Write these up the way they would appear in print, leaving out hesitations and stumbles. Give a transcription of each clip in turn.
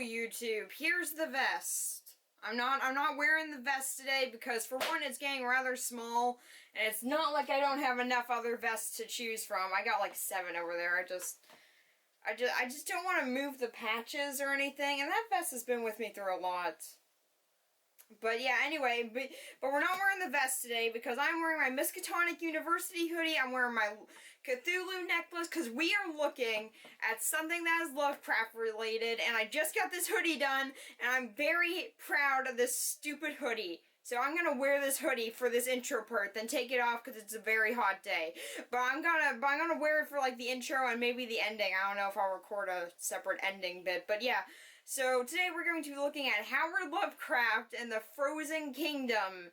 YouTube, here's the vest. I'm not wearing the vest today because for one it's getting rather small and it's not like I don't have enough other vests to choose from. I got like 7 over there. I just don't want to move the patches or anything, and that vest has been with me through a lot. But yeah, anyway, but we're not wearing the vest today because I'm wearing my Miskatonic University hoodie. I'm wearing my Cthulhu necklace because we are looking at something that is Lovecraft related, and I just got this hoodie done, and I'm very proud of this stupid hoodie. So I'm gonna wear this hoodie for this intro part, then take it off because it's a very hot day. But I'm gonna wear it for like the intro and maybe the ending. I don't know if I'll record a separate ending bit, but yeah. So today we're going to be looking at Howard Lovecraft and the Frozen Kingdom.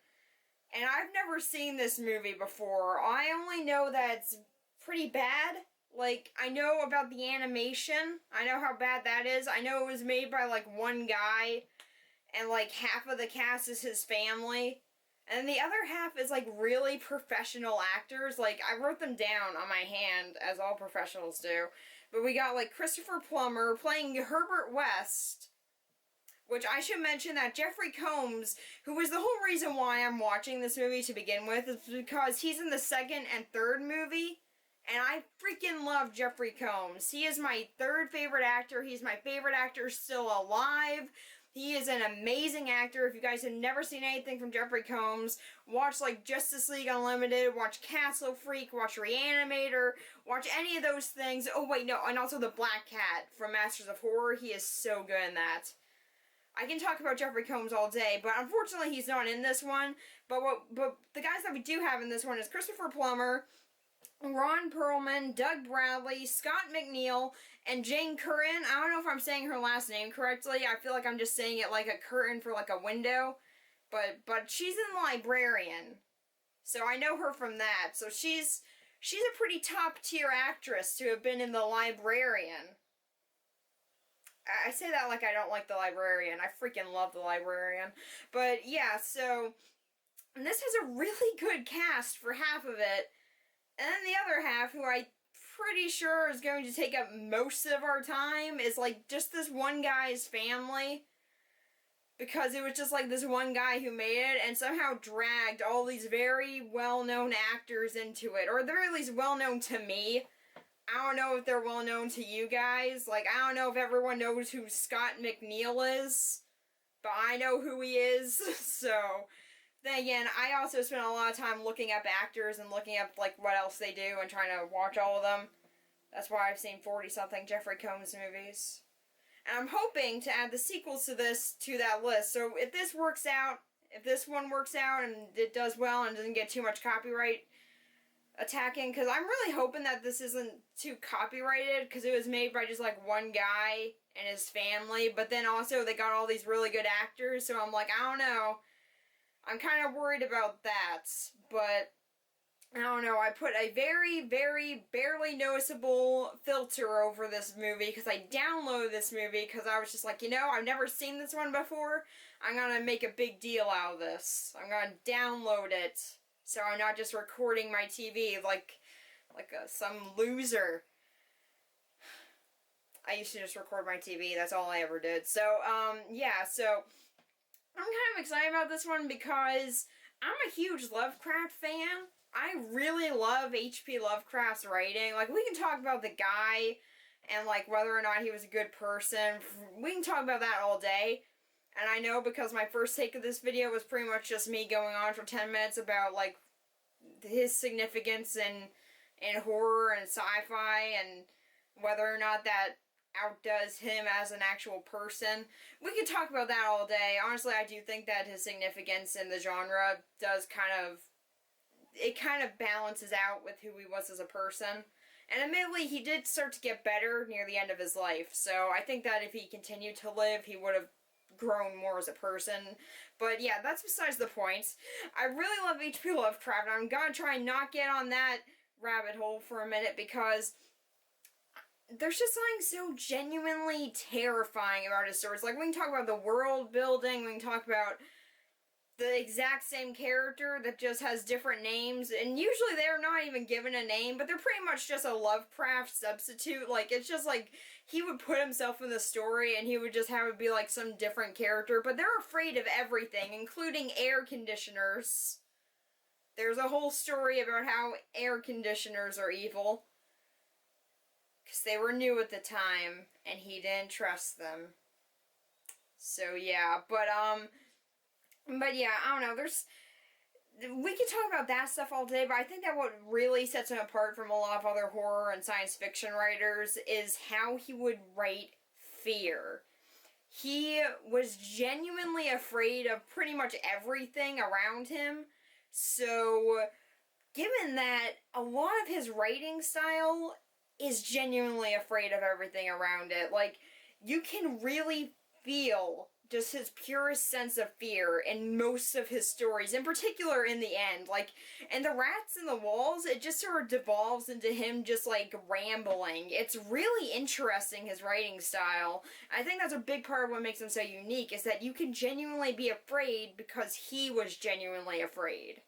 And I've never seen this movie before. I only know that it's pretty bad. Like, I know about the animation. I know how bad that is. I know it was made by like one guy, and like half of the cast is his family. And the other half is like really professional actors. Like, I wrote them down on my hand, as all professionals do. But we got like Christopher Plummer playing Herbert West. Which I should mention that Jeffrey Combs, who was the whole reason why I'm watching this movie to begin with, is because he's in the second and third movie. And I freaking love Jeffrey Combs. He is my third favorite actor. He's my favorite actor still alive. He is an amazing actor. If you guys have never seen anything from Jeffrey Combs, watch like Justice League Unlimited, watch Castle Freak, watch Reanimator, watch any of those things. Oh wait, no, and also the Black Cat from Masters of Horror. He is so good in that. I can talk about Jeffrey Combs all day, but unfortunately he's not in this one. But the guys that we do have in this one is Christopher Plummer, Ron Perlman, Doug Bradley, Scott McNeil, and Jane Curtin. I don't know if I'm saying her last name correctly. I feel like I'm just saying it like a curtain for like a window. But she's in The Librarian. So I know her from that. So she's a pretty top tier actress to have been in The Librarian. I say that like I don't like The Librarian. I freaking love The Librarian. But yeah, so and this has a really good cast for half of it. And then the other half, who I'm pretty sure is going to take up most of our time, is like just this one guy's family. Because it was just like this one guy who made it and somehow dragged all these very well-known actors into it. Or they're at least well-known to me. I don't know if they're well-known to you guys. Like, I don't know if everyone knows who Scott McNeil is. But I know who he is, so then again, I also spend a lot of time looking up actors and looking up, like, what else they do and trying to watch all of them. That's why I've seen 40-something Jeffrey Combs movies. And I'm hoping to add the sequels to this to that list. So if this works out, if this one works out and it does well and doesn't get too much copyright attacking, because I'm really hoping that this isn't too copyrighted, because it was made by just, like, one guy and his family, but then also they got all these really good actors, so I'm like, I don't know. I'm kind of worried about that, but I don't know. I put a very, very barely noticeable filter over this movie because I downloaded this movie because I was just like, you know, I've never seen this one before. I'm going to make a big deal out of this. I'm going to download it so I'm not just recording my TV like some loser. I used to just record my TV. That's all I ever did. So, yeah, so I'm kind of excited about this one because I'm a huge Lovecraft fan. I really love H.P. Lovecraft's writing. Like, we can talk about the guy and, like, whether or not he was a good person. We can talk about that all day. And I know because my first take of this video was pretty much just me going on for 10 minutes about, like, his significance in horror and sci-fi and whether or not that outdoes him as an actual person. We could talk about that all day. Honestly, I do think that his significance in the genre does it kind of balances out with who he was as a person. And admittedly, he did start to get better near the end of his life, so I think that if he continued to live, he would have grown more as a person. But yeah, that's besides the point. I really love H.P. Lovecraft. I'm gonna try and not get on that rabbit hole for a minute because there's just something so genuinely terrifying about his stories. Like, we can talk about the world building, we can talk about the exact same character that just has different names, and usually they're not even given a name, but they're pretty much just a Lovecraft substitute. Like, it's just like, he would put himself in the story, and he would just have it be like some different character, but they're afraid of everything, including air conditioners. There's a whole story about how air conditioners are evil. Because they were new at the time, and he didn't trust them. So, yeah, but yeah, I don't know, we could talk about that stuff all day, but I think that what really sets him apart from a lot of other horror and science fiction writers is how he would write fear. He was genuinely afraid of pretty much everything around him, so given that a lot of his writing style is genuinely afraid of everything around it, like, you can really feel just his purest sense of fear in most of his stories, in particular in the end. Like, and the rats in the walls, it just sort of devolves into him just, like, rambling. It's really interesting, his writing style. I think that's a big part of what makes him so unique, is that you can genuinely be afraid because he was genuinely afraid.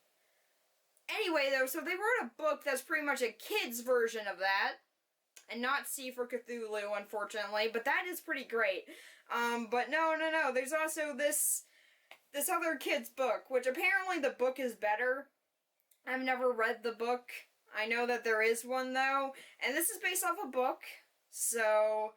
Anyway, though, so they wrote a book that's pretty much a kid's version of that, and not C for Cthulhu, unfortunately, but that is pretty great. But no, there's also this other kid's book, which apparently the book is better. I've never read the book. I know that there is one, though, and this is based off a book, so,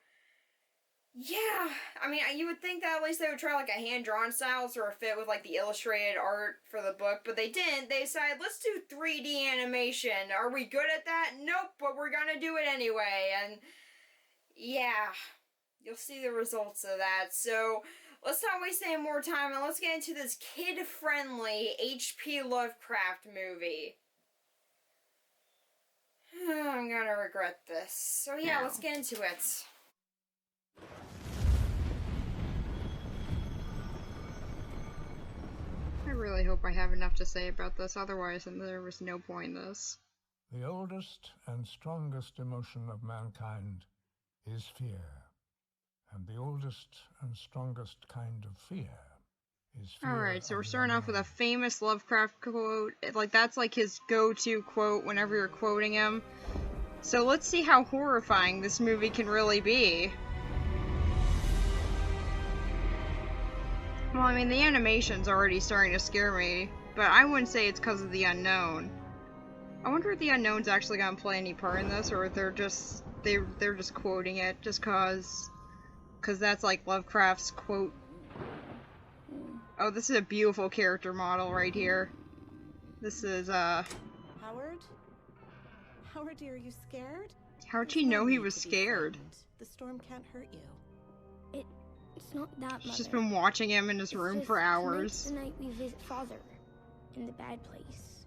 yeah, I mean, you would think that at least they would try, like, a hand-drawn style sort of fit with, like, the illustrated art for the book, but they didn't. They decided, let's do 3D animation. Are we good at that? Nope, but we're gonna do it anyway, and, yeah, you'll see the results of that. So, let's not waste any more time, and let's get into this kid-friendly H.P. Lovecraft movie. I'm gonna regret this. So, yeah, let's get into it. I really hope I have enough to say about this, otherwise there was no point in this. The oldest and strongest emotion of mankind is fear. And the oldest and strongest kind of fear is fear. Alright, so we're starting off with a famous Lovecraft quote. Like, that's like his go-to quote whenever you're quoting him. So let's see how horrifying this movie can really be. Well, I mean, the animation's already starting to scare me, but I wouldn't say it's because of the unknown. I wonder if the unknown's actually gonna play any part in this, or if they're just quoting it just cause that's like Lovecraft's quote. Oh, this is a beautiful character model right here. This is Howard? Howard, dear, are you scared? How'd she know he was scared? The storm can't hurt you. It's not that, Mother. She's just been watching him in his room for hours. Tonight's the night we visit Father in the bad place.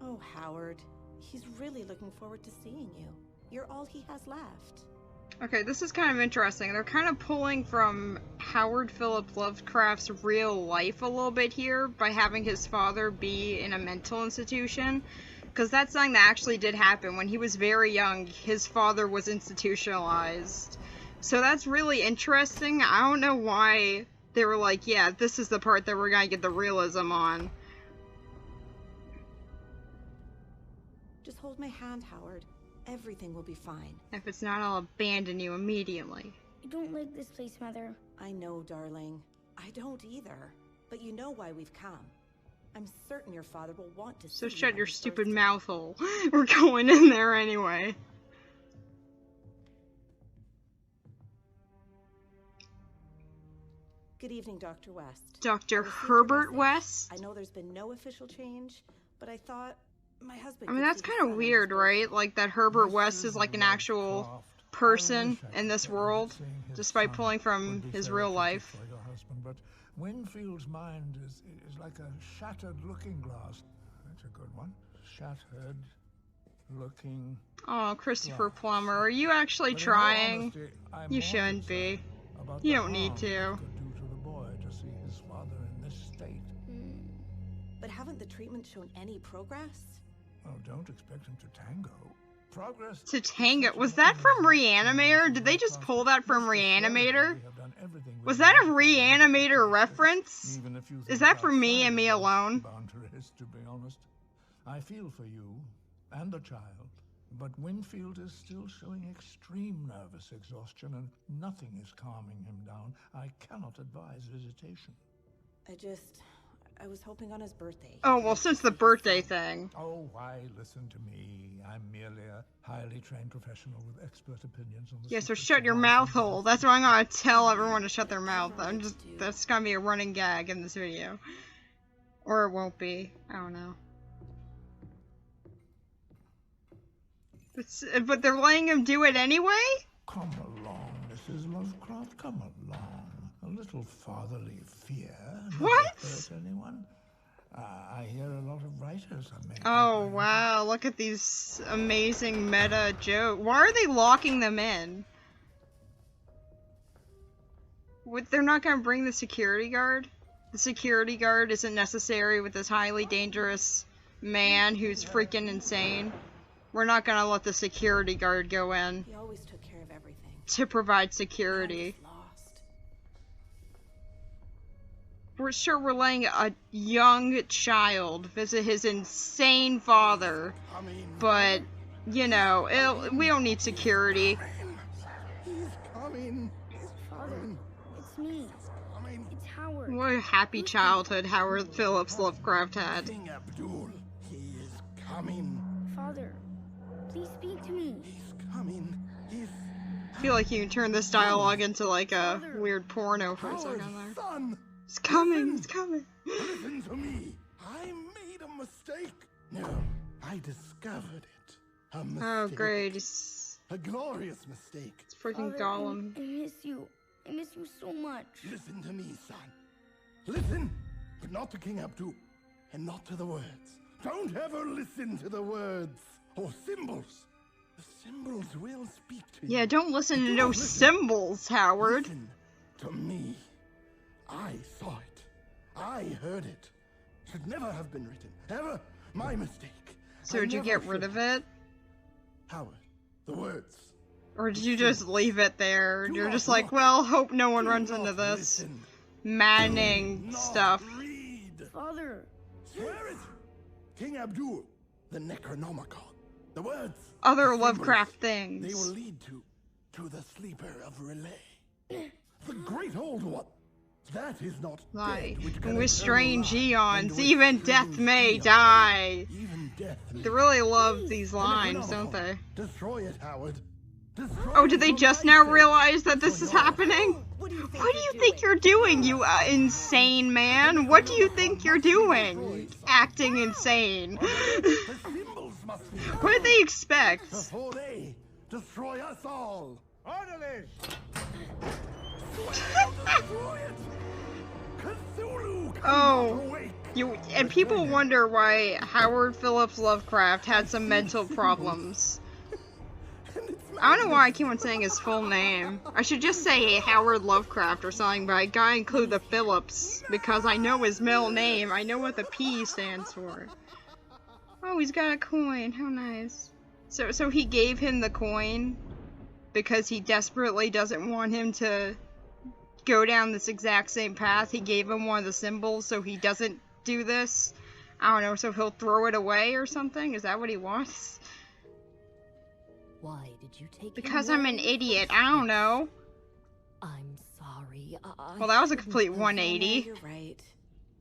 Oh, Howard. He's really looking forward to seeing you. You're all he has left. Okay, this is kind of interesting. They're kind of pulling from Howard Philip Lovecraft's real life a little bit here by having his father be in a mental institution. Because that's something that actually did happen. When he was very young, his father was institutionalized. So that's really interesting. I don't know why they were like, yeah, this is the part that we're gonna get the realism on. Just hold my hand, Howard. Everything will be fine. If it's not, I'll abandon you immediately. I don't like this place, Mother. I know, darling. I don't either. But you know why we've come. I'm certain your father will want to see So you shut on your his stupid birthday. mouth hole. We're going in there anyway. Good evening, Dr. West. Dr. I received your Herbert message. West? I know there's been no official change, but I thought my husband. I mean, could that's see kind the of sun weird, on his right? Like, that Herbert West is like an actual Lovecraft. person I wish I in could this tell you world, that seeing his despite son pulling from would be his real therapeutic life. for your husband, but Winfield's mind is like a shattered looking glass. That's a good one. Shattered looking. Oh, Christopher glass. Plummer, are you actually But in all trying? honesty, I'm You more shouldn't be. concerned about You the don't need harm to. it could do to the boy to see his father in this state. But haven't the treatments shown any progress? Well, don't expect him to tango. Progress To is Tango. such Was an that from inexact Reanimator? science, Did they just Lovecraft pull that from must assure you Reanimator? we have done everything Was that a Reanimator reference? Even if you Is think that for me outside and me of those alone? boundaries, to be honest. I feel for you and the child, but Winfield is still showing extreme nervous exhaustion and nothing is calming him down. I cannot advise visitation. I was hoping on his birthday. Oh, well, since the birthday thing. Oh, why listen to me? I'm merely a highly trained professional with expert opinions on the Yeah, so secrets shut of your life mouth and hole. death. That's why I'm gonna tell everyone to shut their mouth. That's gonna be a running gag in this video. Or it won't be. I don't know. But they're letting him do it anyway? Come along, Mrs. Lovecraft, come along. A little fatherly fear never What? hurt anyone. I hear a lot of writers are making. Oh, wow. Look at these amazing meta jokes. Why are they locking them in? They're not gonna bring the security guard? The security guard isn't necessary with this highly dangerous man who's freaking insane. We're not gonna let the security guard go in He always took care of everything. to provide security. I'm lost. We're sure we're letting a young child visit his insane father, but, you know, we don't need security. He's coming. Father, it's me. It's Howard. What a happy childhood Howard Phillips Lovecraft had. King Abdul, he is coming. Father, please speak to me. He's coming. He's I feel like you can turn this dialogue into like a weird porno for a second there. son. It's coming, it's coming. Listen to me. I made a mistake. No, I discovered it. A mistake. Oh, great. It's A glorious mistake. freaking Father, Gollum. I miss you. I miss you so much. Listen to me, son. Listen, but not to King Abdul, and not to the words. Don't ever listen to the words or symbols. The symbols will speak to you. Yeah, don't listen to Do those listen. symbols, Howard. Listen to me. I saw it. I heard it. Should never have been written. Ever. My mistake. So did you get rid of it? Howard, the words. Or did you just leave it there? Do You're not just like, look. well, hope no one Do runs not into this listen. maddening Do not stuff. read. Father, Swear it. King Abdul, the Necronomicon. The words. Other the symbols, Lovecraft They will things. lead to the sleeper of Relay. The great old one. That is not Like, dead, which and can with eternal strange lie, eons, and with even death strange may eons. die. Even death may They really love these The lines, don't Necronomicon. they? Destroy it, Howard. Destroy Oh, it did they for just my now sake. realize that this For is yours. happening? What do you think What do you think you're doing, you insane man? What do you think you're doing? Acting insane. The symbols must be What did they expect? before they destroy us all. Orderlies! Destroy it! Cthulhu Oh. cannot awake. And people wonder why Howard Phillips Lovecraft had some mental problems. And it's I don't know why I keep on saying his full name. I should just say Howard Lovecraft or something, but I gotta include the Phillips, because I know his middle name. I know what the P stands for. Oh, he's got a coin. How nice. So he gave him the coin because he desperately doesn't want him to go down this exact same path. He gave him one of the symbols so he doesn't do this. I don't know, so he'll throw it away or something? Is that what he wants? Why did you take Because him I'm an away? idiot. I don't know. I'm sorry. Well, that was a shouldn't complete have- 180. You're right.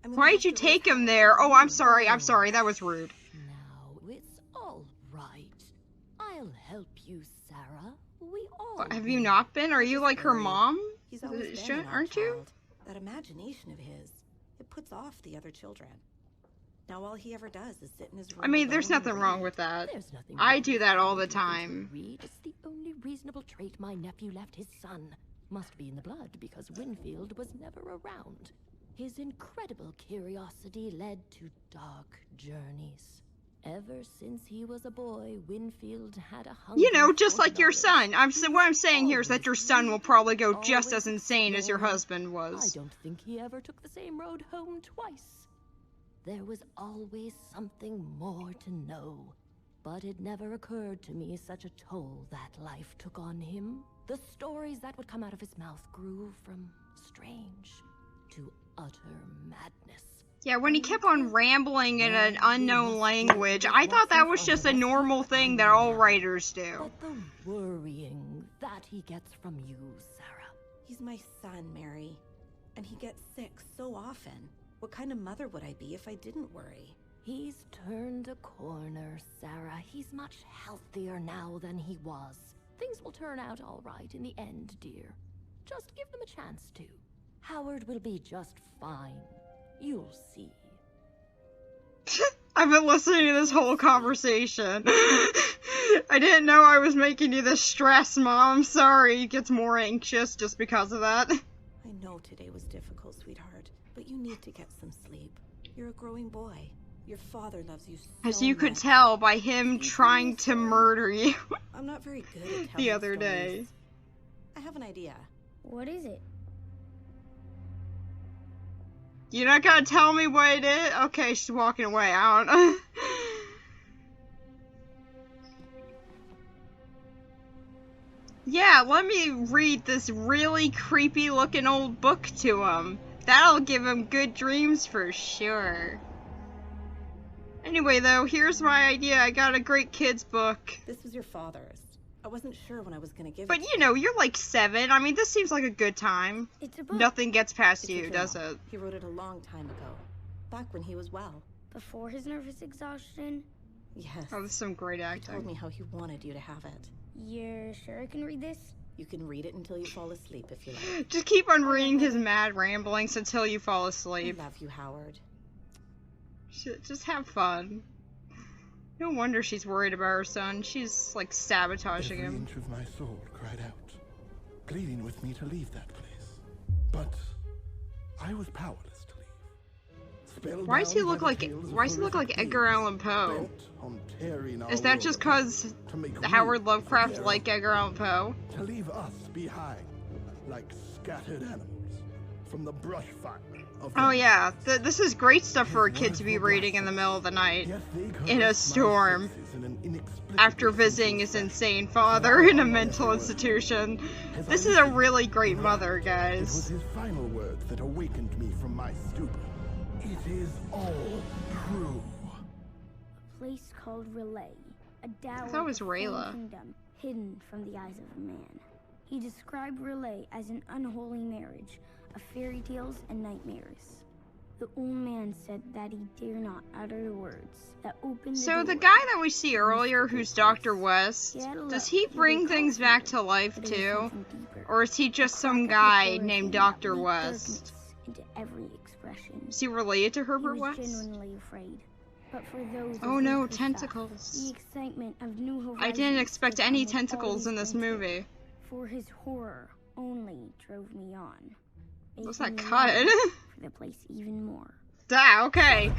I'm gonna Why have did you to take raise him Howard. there? Oh, I'm sorry. I'm sorry. That was rude. Now, it's all right. I'll help you, Sarah. We all Have you will. not been? Are you like her Worry. mom? He's always been Shouldn't- an odd aren't you? child. That imagination of his, it puts off the other children. Now all he ever does is sit in his room. I mean, there's alone and nothing wrong read. with that. There's nothing I wrong do with that all the wanting him to time. Read. It's the only reasonable trait my nephew left his son. Must be in the blood because Winfield was never around. His incredible curiosity led to dark journeys. Ever since he was a boy, Winfield had a hunger. You know, just for like your son. knowledge. What I'm saying here is that your son will probably go just Always as insane as your exploring. husband I was. don't think he ever took the same road home twice. There was always something more to know. But it never occurred to me such a toll that life took on him. The stories that would come out of his mouth grew from strange, to utter madness. Yeah, when he kept on rambling in an unknown language, I thought that was just a normal thing that all writers do. But the worrying that he gets from you, Sarah. He's my son, Mary. And he gets sick so often. What kind of mother would I be if I didn't worry? He's turned a corner, Sarah. He's much healthier now than he was. Things will turn out all right in the end, dear. Just give them a chance to. Howard will be just fine. You'll see. I've been listening to this whole conversation. I didn't know I was making you this stress, Mom. Sorry, he gets more anxious just because of that. I know today was difficult, sweetheart, but you need to get some sleep. You're a growing boy. Your father loves you so As you could much. tell by him trying to murder you I'm not very good at telling the other stories. day. I have an idea. What is it? You're not gonna tell me what it is? Okay, she's walking away. I don't Yeah, let me read this really creepy looking old book to him. That'll give him good dreams for sure. Anyway though, here's my idea. I got a great kids book. This was your father's. I wasn't sure when I was gonna give But it. you know, you're like 7. I mean, this seems like a good time. It's a book. Nothing gets past It's a you, does journal. it? He wrote it a long time ago. Back when he was well. Before his nervous exhaustion. Yes. Oh, this is some great He told acting. me how he wanted you to have it. You're sure I can read this? You can read it until you fall asleep if you like. Just keep on reading his mad ramblings until you fall I asleep. love you, Howard. Just have fun. No wonder she's worried about her son. She's like sabotaging Every him. inch of my soul cried out, pleading with me to leave that place. But I was powerless to leave. Why does he Spellbound look by like the tales of Why does he look horrific like Edgar things, Allan Poe? bent on tearing our Is that world just apart, cause to make Howard room Lovecraft for like their Edgar Allan Poe? own, to leave us behind like scattered animals from the brush fire of Oh the- yeah, this is great stuff for a kid to be reading in the middle of the night. Yet they in a caressed my storm, senses in an inexplicable after visiting his insane father in a mental institution. This is a really great mother, It was guys. his final words that awakened me from my stupor. It is all true. A place called Relay. A dower thought it was of a Rayla. foreign kingdom, hidden from the eyes of a man. He described Relay as an unholy marriage of fairy tales and nightmares. The old man said that he dare not utter the words that opened the So door. the guy that we see earlier, who's Dr. West, does he bring things back to life But it was too? something deeper. Or is he just A some crack guy of the named forest Dr. that West? leaked darkness into every expression. Is he related to He Herbert was West? genuinely afraid. But for those Oh of no, us who saw, tentacles. The excitement of new horizons I didn't expect took any almost all tentacles his in this senses. movie. For his horror only drove me on. What's making that me cut? long for the place even more. Ah, okay.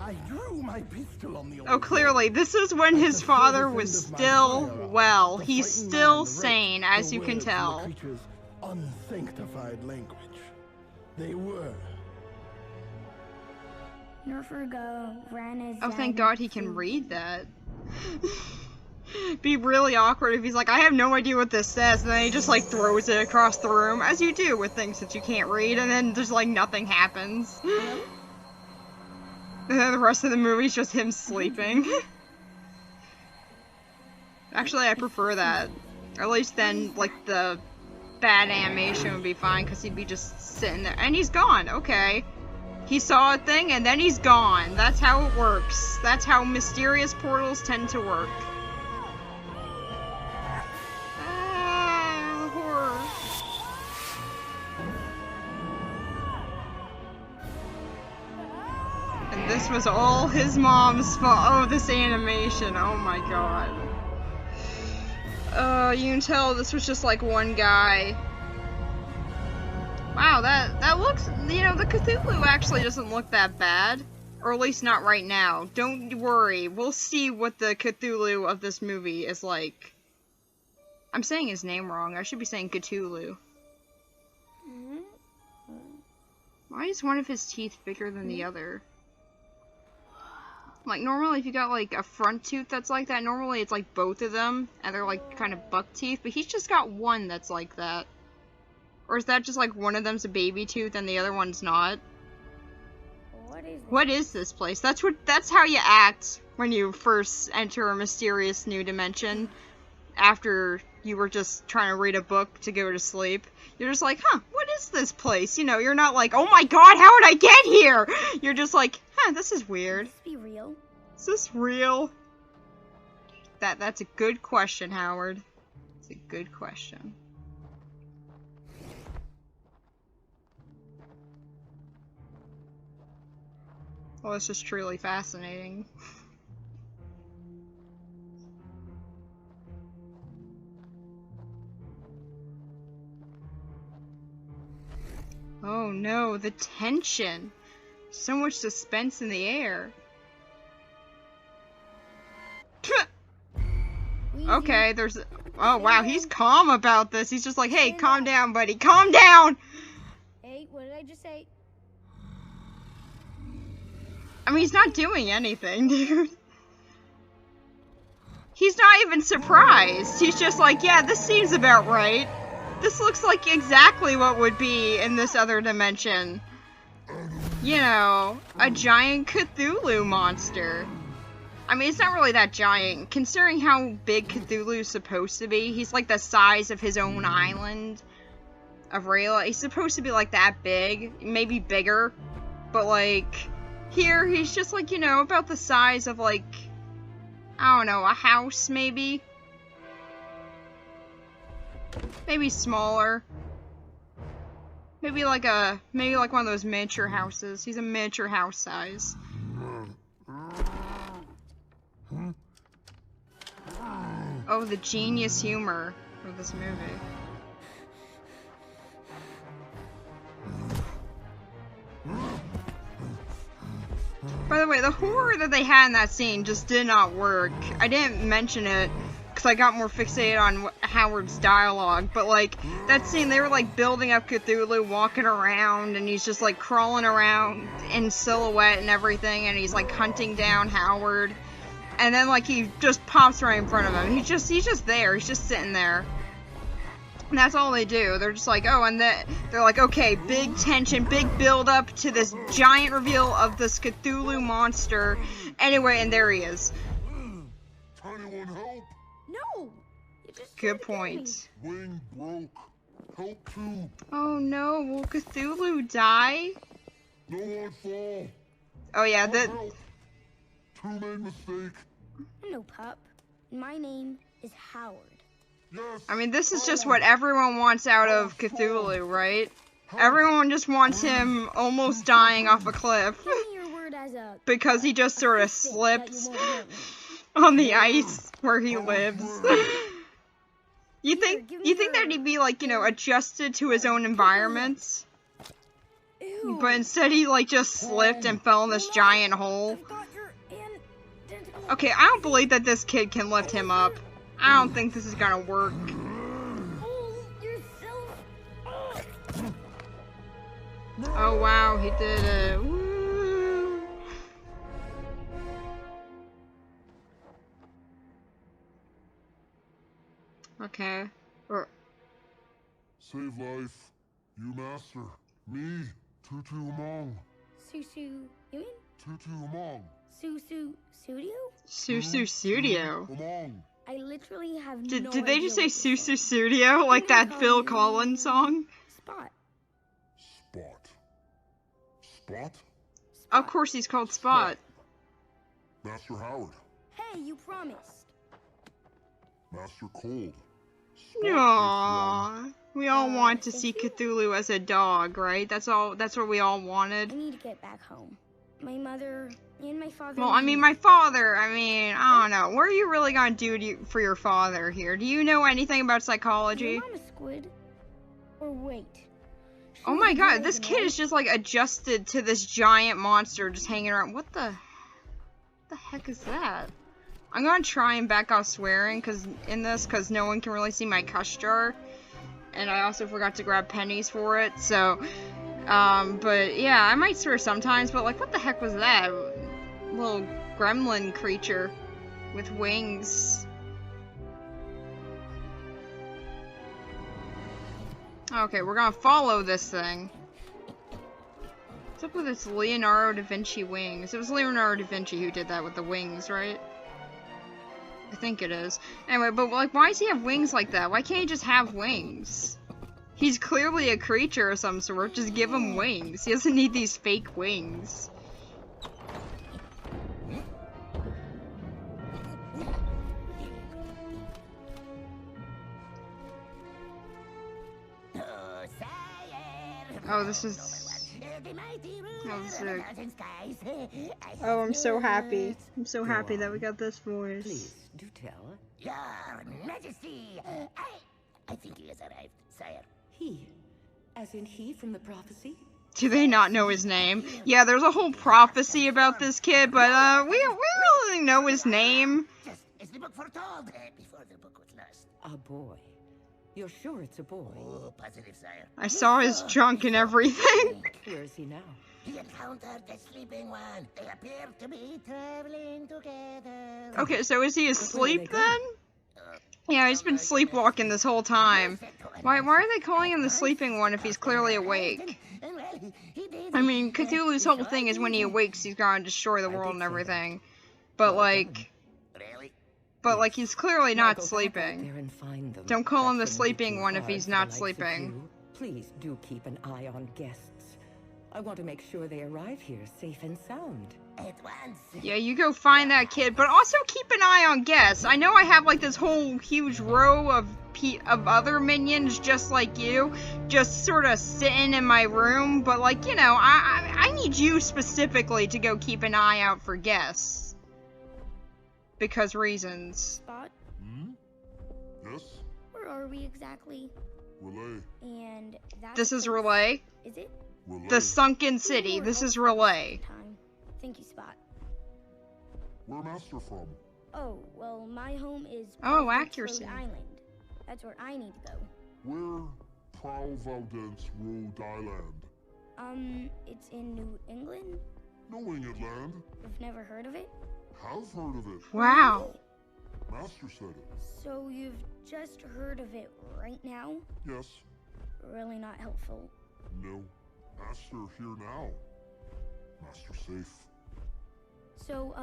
I drew my pistol on the old Oh, clearly, this is when his father was still well. He's still sane, as you can tell. The creature's unsanctified language. They were. Norfolgo ran as Oh, thank God he can read that. Be really awkward if he's like, I have no idea what this says, and then he just like throws it across the room, as you do with things that you can't read, and then just like nothing happens. And then the rest of the movie's just him sleeping. Actually, I prefer that. At least then, like, the bad animation would be fine, because he'd be just sitting there. And he's gone, okay. He saw a thing, and then he's gone. That's how it works. That's how mysterious portals tend to work. Ah, horror. And this was all his mom's fault. Oh, this animation. Oh my god. You can tell this was just like one guy. Wow, that looks, you know, the Cthulhu actually doesn't look that bad. Or at least not right now. Don't worry, we'll see what the Cthulhu of this movie is like. I'm saying his name wrong, I should be saying Cthulhu. Why is one of his teeth bigger than the other? Like, normally if you got, like, a front tooth that's like that, normally it's, like, both of them, and they're, like, kind of buck teeth, but he's just got one that's like that. Or is that just like one of them's a baby tooth and the other one's not? What is this place? That's how you act when you first enter a mysterious new dimension after you were just trying to read a book to go to sleep. You're just like, huh, what is this place? You know, you're not like, oh my god, how did I get here? You're just like, huh, this is weird. Could this be real? Is this real? That's a good question, Howard. It's a good question. Well, this is truly fascinating. Oh no, the tension. So much suspense in the air. Okay, there's... Oh wow, he's calm about this. He's just like, hey, calm down, buddy. Calm down! Hey, what did I just say? I mean, he's not doing anything, dude. He's not even surprised. He's just like, yeah, this seems about right. This looks like exactly what would be in this other dimension. You know, a giant Cthulhu monster. I mean, it's not really that giant. Considering how big Cthulhu's supposed to be, he's like the size of his own island of Rayla. He's supposed to be like that big, maybe bigger. But like, here he's just like, you know, about the size of like, I don't know, a house maybe? Maybe smaller. Maybe like one of those miniature houses. He's a miniature house size. Oh, the genius humor of this movie. By the way, the horror that they had in that scene just did not work. I didn't mention it because I got more fixated on Howard's dialogue, but like, that scene, they were like building up Cthulhu, walking around, and he's just like crawling around in silhouette and everything, and he's like hunting down Howard. And then, like, he just pops right in front of him. He's just there. He's just sitting there. And that's all they do. They're just like, oh, and they're like, okay, big tension, big build up to this giant reveal of this Cthulhu monster. Anyway, and there he is. Anyone help? No! You just Good point. Wing broke. Help too. Oh no, will Cthulhu die? No one fall. Oh yeah, that... Help. Two made mistake. No, pup. My name is Howard. Yes. I mean, this is just what everyone wants out of Cthulhu, right? Everyone just wants him almost dying off a cliff. Give me your word as a... Because he just sort of assistant that you slips won't hurt me. on the ice where he lives. You think that he'd be like, you know, adjusted to his own environments? Ew. But instead he like just slipped and fell in this giant hole. I thought you're in... Okay, I don't believe that this kid can lift him up. I don't think this is gonna work. Oh, yourself. Oh wow, he did it. Woo. Okay. Save life. You master. Me. Tutu Among. Susu... You mean? Tutu Among. Susu... Studio? Susu Studio. Among. I literally have no Did they just say idea what you're Susu Studio? Like that Phil Collins song? Spot. Spot. Spot? Of course he's called Spot. Master Howard. Hey, you promised. Master Cold. Spot Aww. We all want to see Cthulhu as a dog, right? That's what we all I wanted. need to get back home. My mother and my father... Well, I mean, my father, I don't know. What are you really gonna do for your father here? Do you know anything about psychology? Your mom a squid? Or wait. Oh my god, this kid is just like adjusted to this giant monster just hanging around. What the heck is that? I'm gonna try and back off swearing cause no one can really see my cuss jar. And I also forgot to grab pennies for it, so, but yeah, I might swear sometimes, but like, what the heck was that? Little gremlin creature with wings. Okay, we're gonna follow this thing. What's up with its Leonardo da Vinci wings? It was Leonardo da Vinci who did that with the wings, right? I think it is. Anyway, but like, why does he have wings like that? Why can't he just have wings? He's clearly a creature of some sort. Just give him wings. He doesn't need these fake wings. Oh, this is... Oh, I'm so happy. I'm so happy that we got this voice. Please, do tell. Your Majesty! I think he has arrived, sire. He? As in he from the prophecy? Do they not know his name? Yeah, there's a whole prophecy about this kid, but we really know his name. Just as the book foretold, before the book was lost. A boy. You're sure it's a boy? Oh, positive, sire. I saw his junk and everything. Where is he now? He encountered the sleeping one. They appear to be traveling together. Okay, so is he asleep then? Yeah, he's been sleepwalking this whole time. Why are they calling him the sleeping one if he's clearly awake? I mean, Cthulhu's whole thing is when he awakes, he's gonna destroy the world and everything. But like, he's clearly not sleeping. Don't call him the sleeping one if he's not sleeping. Please do keep an eye on guests. I want to make sure they arrive here safe and sound. At once. Yeah, you go find that kid, but also keep an eye on guests. I know I have like this whole huge row of other minions just like you, just sort of sitting in my room, but like, you know, I need you specifically to go keep an eye out for guests. Because reasons. Spot? Yes? Where are we exactly? Relay. And that's This is Relay. Is it? Relay. The sunken city. This is Relay. Time. Thank you, Spot. Where Master from? Oh, well, my home is Oh, Providence, accuracy. Rhode Island. That's where I need to go. Where Providence, Rhode Island? It's in New England? Knowing it land. You've never heard of it? Have heard of it. Wow. Master said it. So you've just heard of it right now? Yes. Really not helpful. No. Master here now. Master safe. So,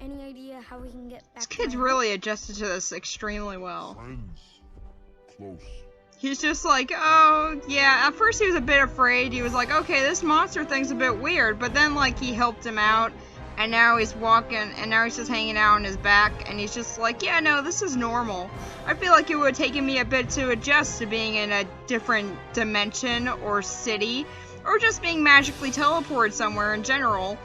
any idea how we can get back This to kid's my really adjusted to this extremely well. Friends. Close. He's just like, oh, yeah, at first he was a bit afraid. He was like, okay, this monster thing's a bit weird, but then, like, he helped him out, and now he's walking, and now he's just hanging out on his back, and he's just like, yeah, no, this is normal. I feel like it would have taken me a bit to adjust to being in a different dimension or city, or just being magically teleported somewhere in general.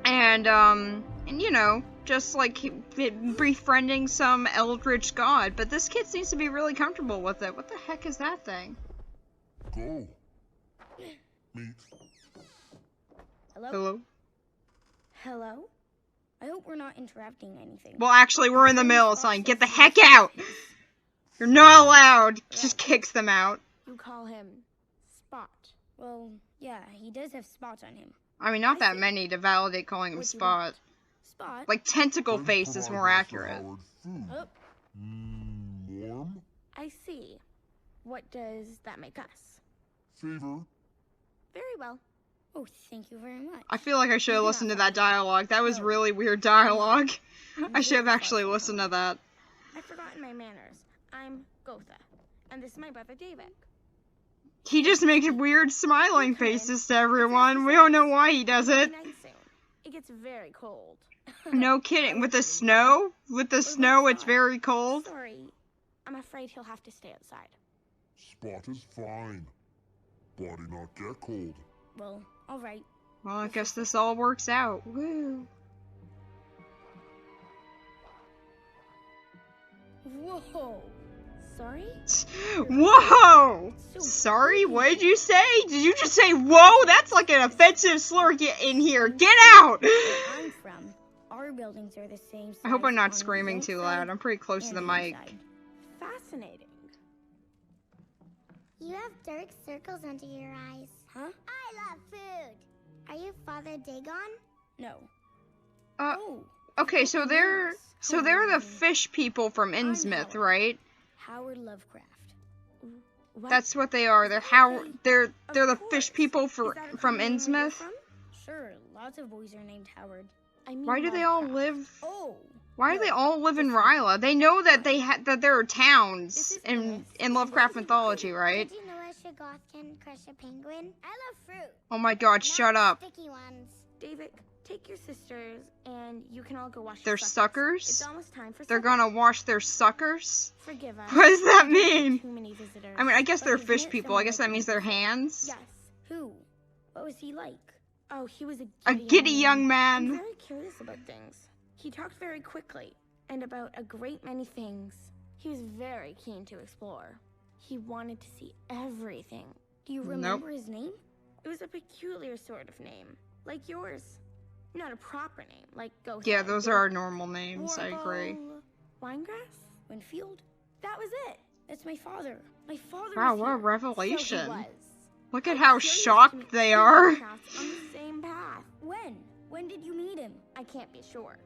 And you know, just like befriending some eldritch god. But this kid seems to be really comfortable with it. What the heck is that thing? Go. Meet. Hello? Hello? Hello? I hope we're not interrupting anything. Well, actually, we're in the middle of something. Get the heck out! You're not allowed! Just kicks them out. You call him Spot. Well, yeah, he does have spots on him. I mean, not that many to validate calling him What do you Spot. want? Spot? Like, Tentacle Face is more accurate. Food. Oh, Warm. I see. What does that make us? Favor. Very well. oh, thank you very much. I feel like I should have listened to that dialogue. That was really weird dialogue. I should have actually listened to that. I've forgotten my manners. I'm Gotha, and this is my brother David. He just makes weird smiling faces to everyone. We don't know why he does it. Night soon. It gets very cold. No kidding. With the snow? With the snow, it's very cold. Sorry, I'm afraid he'll have to stay outside. Spot is fine. Body not get cold. Well, alright. Well, I guess this all works out. Woo. Whoa! Sorry? Whoa! Sorry, what did you say? Did you just say whoa? That's like an offensive slur. Get in here. Get out! Where I'm from, our buildings are the same size. I hope I'm not on screaming the too outside loud. I'm pretty close to and the mic. inside. Fascinating. You have dark circles under your eyes. Huh? I love food. Are you Father Dagon? No. Oh. Okay, so they're the fish people from Innsmouth, right? Howard Lovecraft. What? That's what they are. They're the fish people from Innsmouth. Sure, lots of boys are named Howard. I mean, Why do they all Lovecraft. live? Oh. Why do they all live in Ryla? They know that that there are towns in Lovecraft mythology, right? Did you know a Shoggoth can crush a penguin? I love fruit. Oh my God! Shut Not up. sticky ones. David, take your sisters, and you can all go wash They're your suckers. suckers? It's almost time for They're supper. gonna wash their suckers? Forgive us. What does that We don't get mean? Too many visitors. I mean, I guess But they're we've fish met people. I someone guess that means like they're you. hands. Yes. Who? What was he like? Oh, he was A giddy young I'm man. very curious about things. He talked very quickly, and about a great many things. He was very keen to explore. He wanted to see everything. Do you remember his name? It was a peculiar sort of name, like yours. Not a proper name, like Ghost. Yeah, those are our normal names. I agree. Winegrass? Winfield? That was it. That's my father. My father Wow, was what a here. revelation. So he was. Look at I'm how curious to shocked meet they two are. Lovecrafts on the same path. When? When did you meet him? I can't be sure.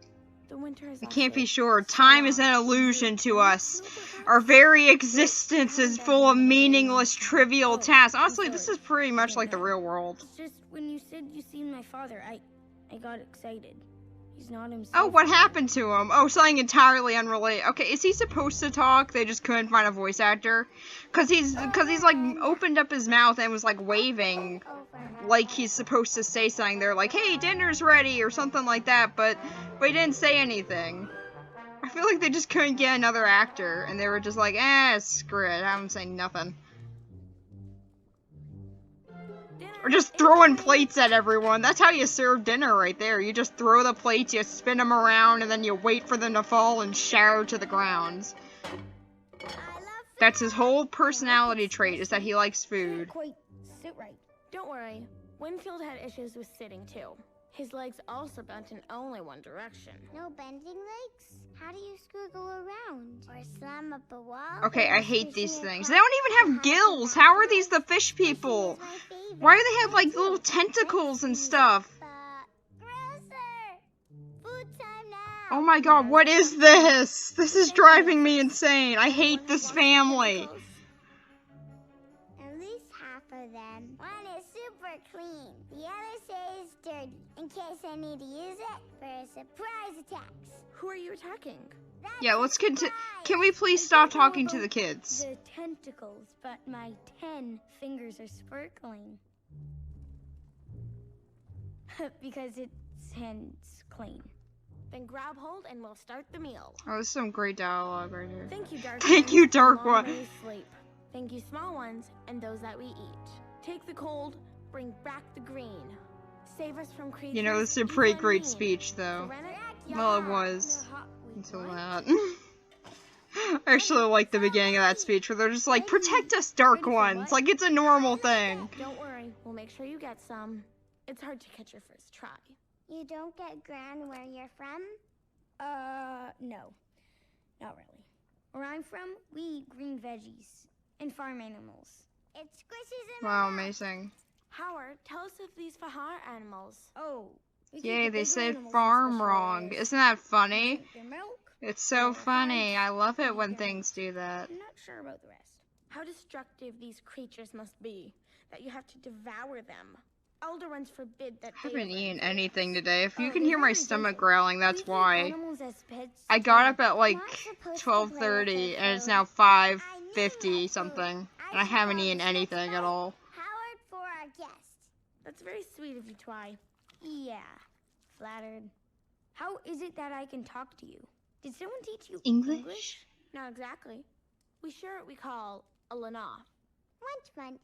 The winter is You can't be lasted sure. so Time is an long. illusion to You us. know, perhaps? Our very existence is full of meaningless, trivial Oh, tasks. I'm Honestly, this sorry. is pretty I much don't like the know. real world. It's just when you said you seen my father, I got excited. He's not himself. Oh, what anymore. happened to him? Oh, something entirely unrelated. Okay, is he supposed to talk? They just couldn't find a voice actor? Cause he's like opened up his mouth and was like waving like he's supposed to say something. They're like, hey, dinner's ready or something like that, but he didn't say anything. I feel like they just couldn't get another actor and they were just like, screw it, have him say nothing. Or just throwing plates at everyone. That's how you serve dinner right there. You just throw the plates, you spin them around, and then you wait for them to fall and shatter to the ground. That's his whole personality trait, is that he likes food. Can't quite sit right. Don't worry. Winfield had issues with sitting too. His legs also bent in only one direction. No bending legs? How do you squiggle around? Or slam up a wall? Okay, Or I hate squishing these a things. clock? They don't even have gills. How are these the fish people? Squishing is my favorite. Why do they have like Mine little too. tentacles and Let's stuff? see. Grosser! Food time now! Oh my god, what is this? This is driving me insane. I hate this family. At least half of them. One is super clean. The other says dirty. In case I need to use it for a surprise attacks. Who are you attacking? That's Yeah, a let's continue. surprise. Can we please stop talking to the kids? The tentacles, but my 10 fingers are sparkling. Because it's hands clean. Then grab hold and we'll start the meal. Oh, this is some great dialogue right here. Thank you, Dark Thank ones, you, and Dark long One. days sleep. Thank you, small ones, and those that we eat. Take the cold, bring back the green. Save us from creatures. You know, this is a evil pretty and great mean. speech, though. Serenity? Well, it was. Until that. I actually like the beginning of that speech where they're just like, protect us, Dark Ones. Like, it's a normal thing. Don't worry, we'll make sure you get some. It's hard to catch your first try. You don't get ground where you're from? No. Not really. Where I'm from, we eat green veggies and farm animals. It squishes in Wow, my mouth. amazing. Howard, tell us of these Fahar animals. Oh. we keep Yay, the they bigger said animals in farm special wrong. areas. Isn't that funny? Drink their milk. It's so funny. I love it when things do that. I'm not sure about the rest. How destructive these creatures must be, that you have to devour them. Elder ones forbid that I they haven't eaten live. anything today. If you Oh, can they're hear my very stomach gentle. growling, that's We keep why. animals as pets I to got play up at like Not supposed to 12:30 play and it's with now food. I knew 5:50 that something. food. And I haven't should eaten call this anything next at night all. Howard for our guest. That's very sweet of you, Twy. Yeah, flattered. How is it that I can talk to you? Did someone teach you English? Not exactly. We share what we call a lanoff. Munch.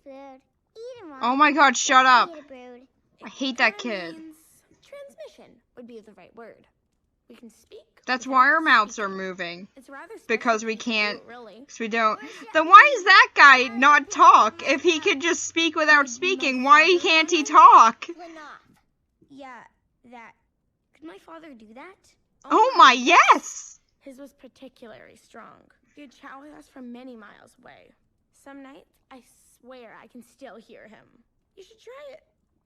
Food. Eat 'em all. Oh my god, shut up. Eat a brood. I hate that Kinda kid. means transmission would be the right word. We can speak. That's without why our mouths are speaking. moving. It's rather Because special we if you do can't. it, really. Because we don't. Then why is that guy not talk? If he could just speak without speaking, why can't he talk? Lanoff. Yeah, that. Could my father do that? Oh my, yes! His was particularly strong. He'd chat with us from many miles away. Some nights, I swear I can still hear him. You should try it.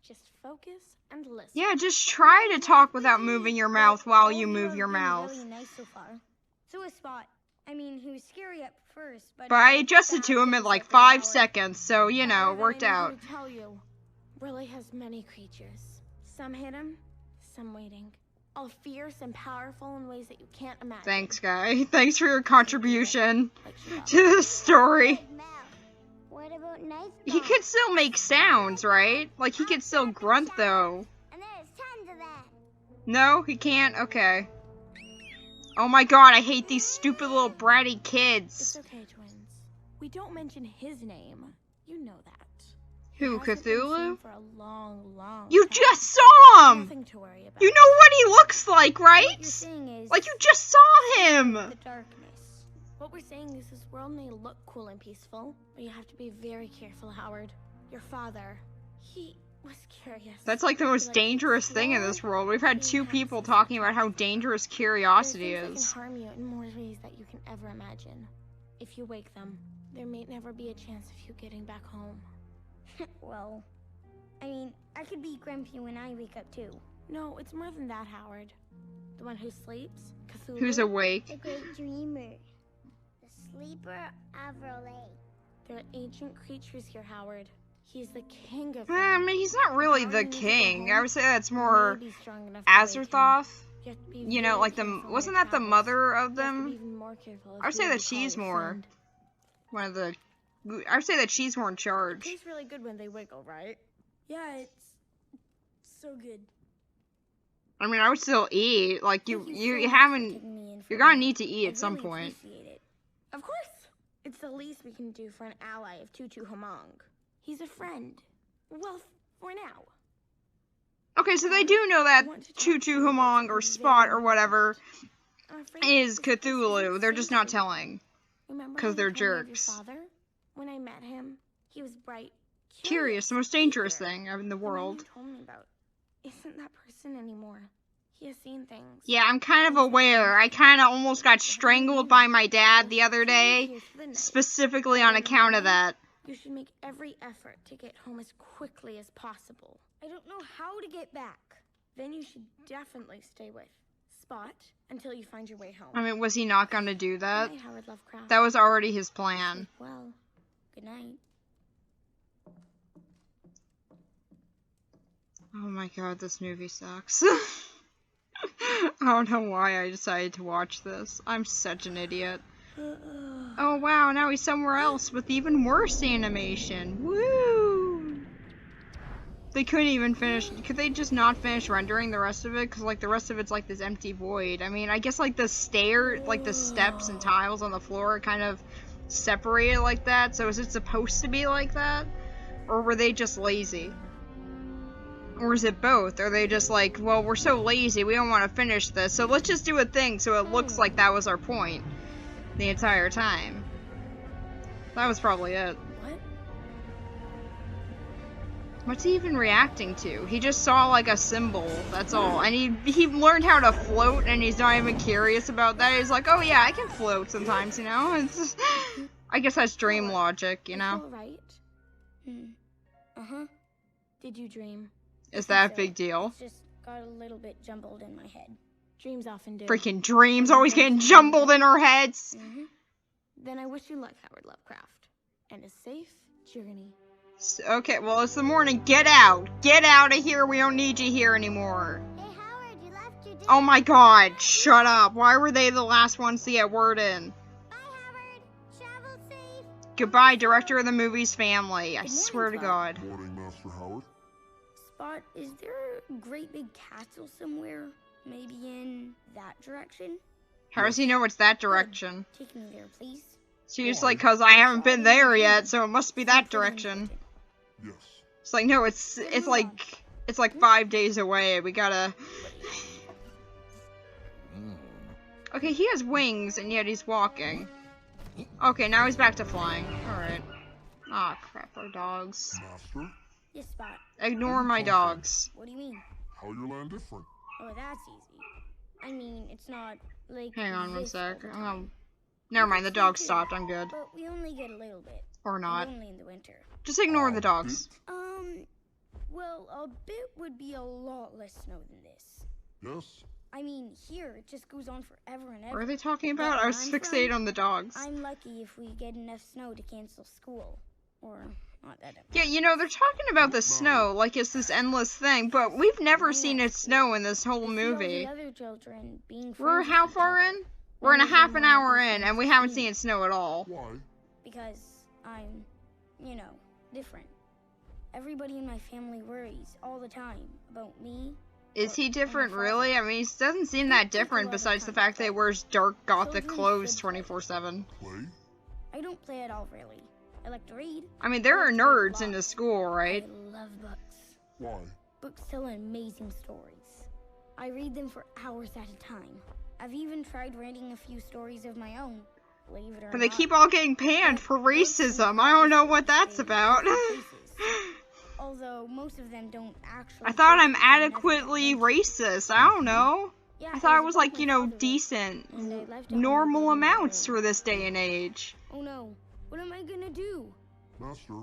Just focus and listen. Yeah, just try to talk without moving your mouth while you move your have been mouth. Really nice so far. So a spot. I mean, he was scary at first, but I adjusted to him in like 5 seconds, so, you know, it worked out. I need to tell you, Riley has many creatures. Some hidden, some waiting. All fierce and powerful in ways that you can't imagine. Thanks, guy. Thanks for your contribution to the story. What about Night He could still make sounds, right? Like, he could still grunt, though. And there's tons of that. No, he can't? Okay. Oh my god, I hate these stupid little bratty kids. It's okay, twins. We don't mention his name. You know that. Who, Cthulhu? For a long, long you time. just saw him! Nothing to worry about. You know what he looks like, right? What you're saying is Like, you just saw him! the darkness. What we're saying is this world may look cool and peaceful, but you have to be very careful, Howard. Your father, he was curious. That's like the most dangerous thing in this world. We've had 2 people talking about how dangerous curiosity There are things is. that can harm you in more ways that you can ever imagine. If you wake them, there may never be a chance of you getting back home. Well, I mean, I could be grumpy when I wake up too. No, it's more than that, Howard. The one who sleeps, Cthulhu. Who's awake? The great dreamer. The sleeper of Relay. There are ancient creatures here, Howard. He's the king of them. I mean, he's not really the king. I would say that's more Maybe strong enough to wake him. Azathoth. You have to be You know, very like careful when wasn't it that the travels. mother of You have to be them? even more careful of I would who say you that call she's your more friend. one of the. I would say that she's more in It charge. tastes really good when they wiggle, right? Yeah, it's so good. I mean, I would still eat. Like Thank you so much for haven't. taking me in for You're gonna dinner. need to eat I at some really point. appreciate it. Of course. It's the least we can do for an ally of Tutu Hamong. He's a friend. Well, for now. Okay, so they do know that I want to talk Tutu to you about Hamong or something Spot very or whatever I'm afraid is this Cthulhu. isn't They're just not safe for you. telling. Remember 'Cause how they're you told me of jerks. Your father? When I met him, he was bright, Curious, the most dangerous eager. thing in the The man world. you told me about isn't that person anymore. He has seen things. Yeah, I'm kind of aware. I kind of almost got strangled by my dad the other day, Here's the note. specifically on account of that. You should make every effort to get home as quickly as possible. I don't know how to get back. Then you should definitely stay with Spot until you find your way home. I mean, was he not gonna do that? Good night, Howard Lovecraft. That was already his plan. Sleep well. Good night. Oh my god, this movie sucks. I don't know why I decided to watch this. I'm such an idiot. Oh wow, now he's somewhere else with even worse animation. Woo! They couldn't even finish. Could they just not finish rendering the rest of it? Because like the rest of it's like this empty void. I mean, I guess like the like the steps and tiles on the floor are kind of separated like that. So is it supposed to be like that? Or were they just lazy? Or is it both? Are they just like, well, we're so lazy, we don't want to finish this, so let's just do a thing so it looks like that was our point the entire time. That was probably it. What? What's he even reacting to? He just saw like a symbol, that's all. And he learned how to float and he's not even curious about that. He's like, oh yeah, I can float sometimes, you know? It's just, I guess that's dream logic, you know? All right. Uh-huh. Did you dream? Is that a big deal? It's just got a little bit jumbled in my head. Dreams often do. Freaking dreams always getting jumbled in our heads. Then I wish you luck, Howard Lovecraft, and a safe journey. Okay, well, it's the morning. Get out. Get out of here. We don't need you here anymore. Hey, Howard, you left your dinner. Oh my god, shut up. Why were they the last ones to get word in? Bye, Howard. Travel safe. Goodbye, director of the movie's family. I Good morning, swear to Spot. god. Morning, Master Howard. Spot, is there a great big castle somewhere? Maybe in that direction? How does he know it's that direction? Take me there, please. Seriously, cause I haven't been there yet, so it must be that direction. Yes. It's like, no, it's like 5 days away. We gotta... Okay, he has wings, and yet he's walking. Okay, now he's back to flying. Alright. Ah, crap, our dogs. Master, Yes, Spot. Ignore my dogs. What do you mean? how your land different? Oh, that's easy. I mean, it's not like Hang on one this sec. all the time. Never mind, the dog stopped. I'm good. But we only get a little bit. Or and not. Only in the winter. Just ignore the dogs. Well, a bit would be a lot less snow than this. Yes, I mean, here, it just goes on forever and ever. What are they talking about? But I was where I'm fixated from, on the dogs. I'm lucky if we get enough snow to cancel school. Or not that. Yeah, you know, they're talking about the snow like it's this endless thing, but we've never seen it snow in this whole movie. The other children being We're friends how with each far other. in? We're in a None of half them an wanna hour be in, friends and we with haven't me. seen it snow at all. Why? Because I'm, you know, different. Everybody in my family worries all the time about me. Is he different, father. really? I mean, he doesn't seem that different besides the fact that he wears dark gothic Children clothes should play. 24/7. Play? I don't play at all, really. I like to read. I mean, there I are like to read a nerds lot. in the school, right? I love books. Why? Books tell amazing stories. I read them for hours at a time. I've even tried writing a few stories of my own, believe it or But they not. keep all getting panned for racism. I don't know what that's about. Although most of them don't actually. I thought I'm fit into another adequately dimension. racist. I don't know. Yeah, I thought it I was was a book like, my you know, father wrote, decent, and I left it on normal my bedroom amounts door. for this day and age. Oh no, what am I gonna do? Master,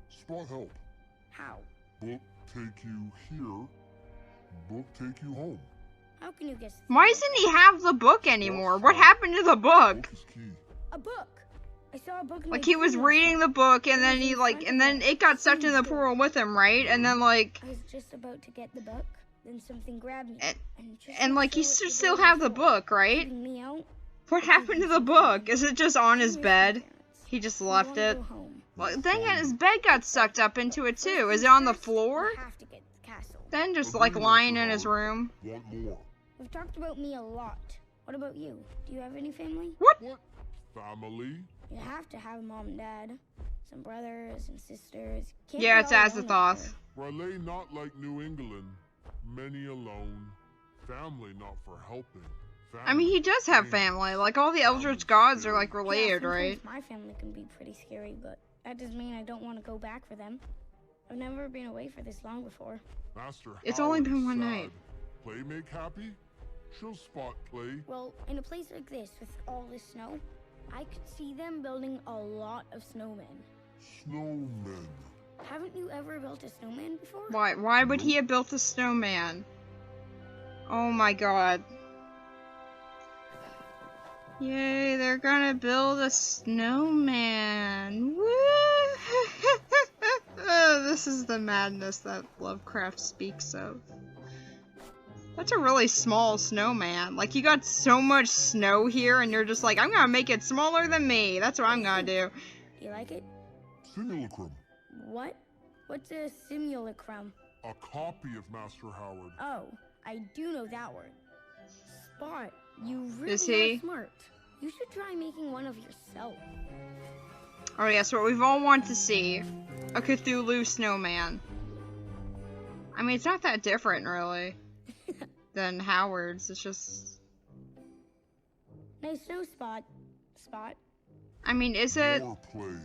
spot help. How? Book take you here. Book take you home. How can you guess? Why doesn't he have the book anymore? What happened to the book? Book is key. A book. I saw a book. In Like, my he was dream last reading night. the book, and It then was he, in like, front and of then a it got sucked in the store. pool with him, right? And then, like, I was just about to get the book, then something grabbed me. and like, he so should it still began have the to book, right? keeping me out. What happened to the book? Is it just on his I miss my bed? parents. He just I left wanna it? go home. Well, dang it, his bed got sucked up into it, too. First Is it things on the first, floor? we have to get to the castle. Then just, like, lying in his room. Want more? We've talked about me a lot. What about you? Do you have any family? What? Family? You have to have a mom and dad, some brothers and sisters. Can't Yeah, be it's all alone up Azathoth. here. Raleigh not like New England. Many alone. Family not for helping. I mean, he does have family. Like, all the Eldritch gods are, like, related, Yeah, right? sometimes my family can be pretty scary, but that doesn't mean I don't want to go back for them. I've never been away for this long before. Master It's only Howard been is one sad. night. Play make happy? She'll spot play. Well, in a place like this with all this snow, I could see them building a lot of snowmen. Snowmen. Haven't you ever built a snowman before? Why would he have built a snowman? Oh my god. Yay, they're gonna build a snowman. Woo! This is the madness that Lovecraft speaks of. That's a really small snowman. Like, you got so much snow here, and you're just like, I'm gonna make it smaller than me. That's what I'm gonna do. You like it? Simulacrum. What? What's a simulacrum? A copy of Master Howard. Oh, I do know that word. Spot, you really Is he? are smart. You should try making one of yourself. Oh yes, what we've all wanted to see. A Cthulhu snowman. I mean, it's not that different, really, than Howard's. It's just... Nice snow, Spot. Spot. I mean, is it... More play.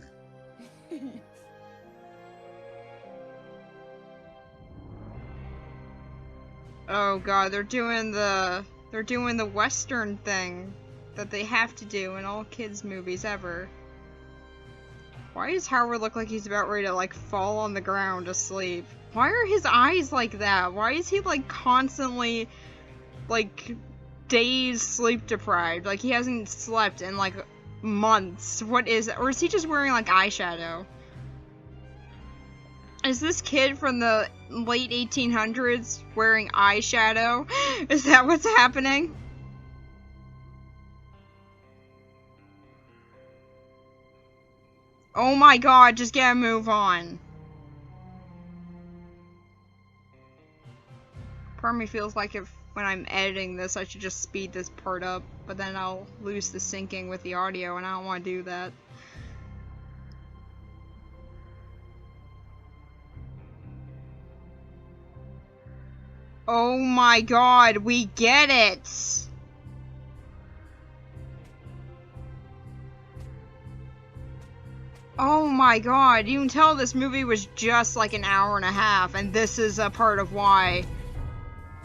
Oh god, they're doing the Western thing that they have to do in all kids' movies ever. Why does Howard look like he's about ready to, like, fall on the ground asleep? Why are his eyes like that? Why is he, like, constantly, like, days sleep deprived? Like, he hasn't slept in, like, months. What is it? Or is he just wearing, like, eyeshadow? Is this kid from the late 1800s wearing eyeshadow? Is that what's happening? Oh my god, just get a move on. Part of me feels like when I'm editing this, I should just speed this part up, but then I'll lose the syncing with the audio, and I don't want to do that. Oh my god, we get it! Oh my god, you can tell this movie was just like an hour and a half, and this is a part of why.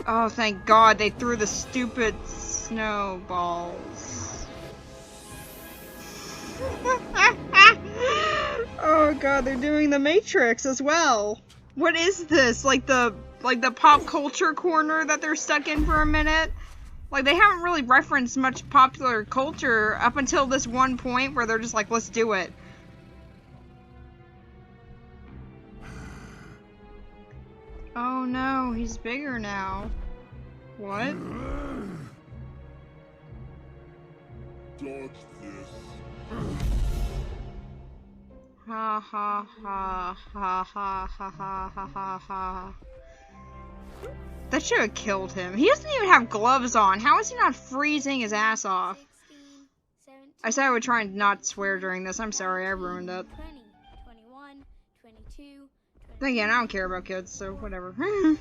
Oh, thank god they threw the stupid snowballs. Oh god, they're doing the Matrix as well. What is this? Like the pop culture corner that they're stuck in for a minute? Like, they haven't really referenced much popular culture up until this one point where they're just like, let's do it. Oh no, he's bigger now. What? Dodge this. Ha ha ha ha ha ha ha ha ha ha. That should have killed him. He doesn't even have gloves on. How is he not freezing his ass off? 16, 17, I said I would try and not swear during this. I'm sorry, I ruined it. 20, 21, 22, Then again, I don't care about kids, so whatever. 25.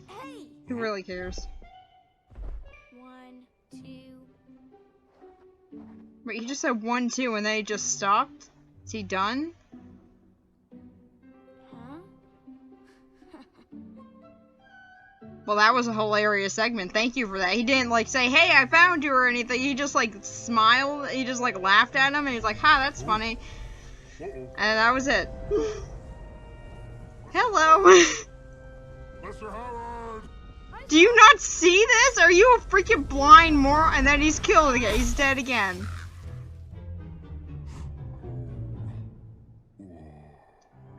Hey! Who really cares? 1, 2. Wait, he just said 1, 2, and then he just stopped? Is he done? Huh? Well, that was a hilarious segment. Thank you for that. He didn't, like, say, hey, I found you or anything. He just, like, smiled. He just, like, laughed at him, and he was like, ha, that's funny. And that was it. Hello. Mr. Howard! Do you not see this? Are you a freaking blind moron? And then he's killed again. He's dead again.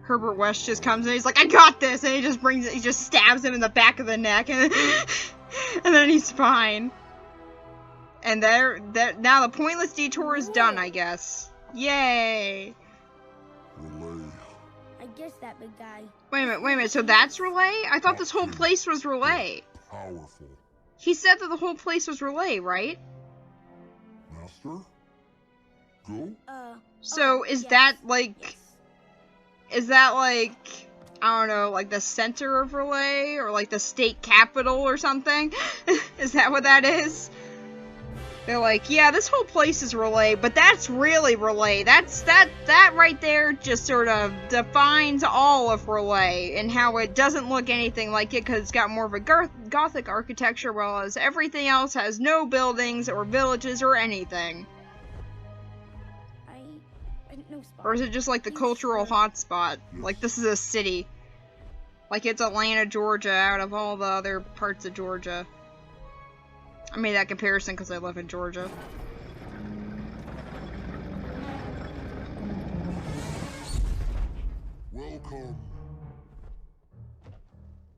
Herbert West just comes in, he's like, I got this! And he just stabs him in the back of the neck, and, and then he's fine. And now the pointless detour is done, I guess. Yay! Relay. I guess that big guy. Wait a minute, so that's Relay? I thought this whole place was Relay. Powerful. He said that the whole place was Relay, right? Master? Go? So, is yes, that, like... yes. Is that, like, I don't know, like the center of Relay? Or, like, the state capital or something? Is that what that is? They're like, yeah, this whole place is Relay, but that's really Relay. That right there just sort of defines all of Relay and how it doesn't look anything like it because it's got more of a Gothic architecture, whereas everything else has no buildings or villages or anything. I didn't know Spot. Or is it just like the cultural hotspot? Like this is a city. Like it's Atlanta, Georgia, out of all the other parts of Georgia. I made that comparison because I live in Georgia. Welcome.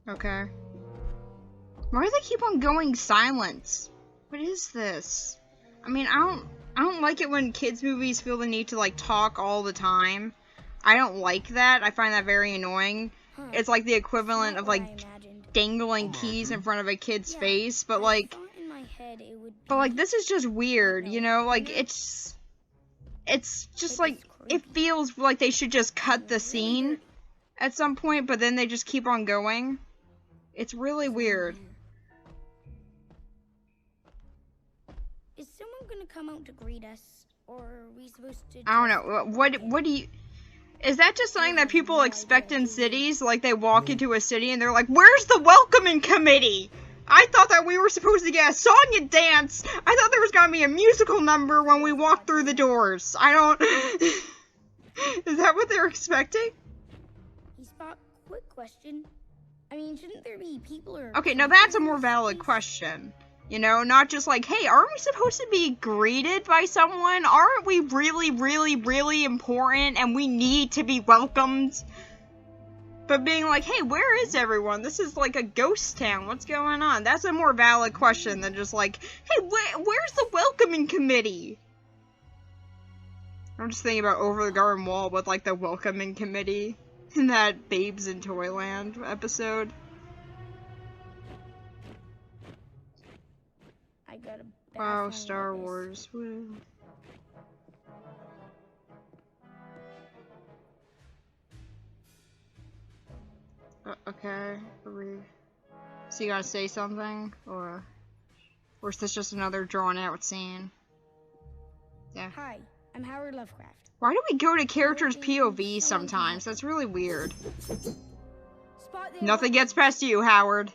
Okay. Why do they keep on going silence? What is this? I mean, I don't like it when kids movies feel the need to like talk all the time. I don't like that. I find that very annoying. It's like the equivalent of like dangling keys in front of a kid's face, but like this is just weird, you know? Like it's just like it feels like they should just cut the scene at some point, but then they just keep on going. It's really weird. Is someone gonna come out to greet us, or are we supposed to? I don't know. What do you? Is that just something that people expect in cities? Like they walk into a city and they're like, "Where's the welcoming committee? I thought that we were supposed to get a song and dance. I thought there was gonna be a musical number when we walked through the doors. I don't." Is that what they're expecting? Spot, quick question. I mean, shouldn't there be people or... Okay, now that's a more valid question. You know, not just like, hey, aren't we supposed to be greeted by someone? Aren't we really, really, really important and we need to be welcomed? But being like, hey, where is everyone? This is like a ghost town. What's going on? That's a more valid question than just like, hey, where's the welcoming committee? I'm just thinking about Over the Garden Wall with like the welcoming committee in that Babes in Toyland episode. I got a Wow, Star Wars. Woo. Okay. So you gotta say something? Or is this just another drawn out scene? Yeah. Hi, I'm Howard Lovecraft. Why do we go to characters' POV sometimes? That's really weird. Nothing gets past you, Howard.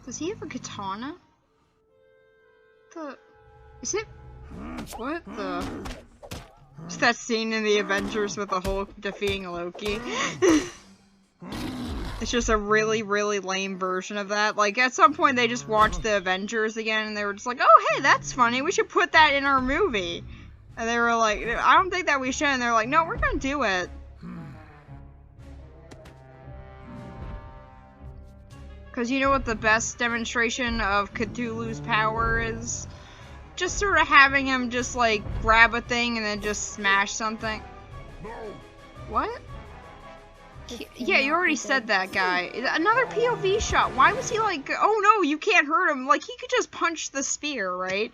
Does he have a katana? the... Is it... What the... It's that scene in the Avengers with the Hulk defeating Loki. It's just a really, really lame version of that. Like, at some point they just watched the Avengers again and they were just like, oh, hey, that's funny. We should put that in our movie. And they were like, I don't think that we should. And they're like, no, we're gonna do it. Because you know what the best demonstration of Cthulhu's power is? Just sort of having him just, like, grab a thing and then just smash something. No. What? Yeah, you already said that, guy. Another POV shot. Why was he like, oh no, you can't hurt him? Like, he could just punch the spear, right?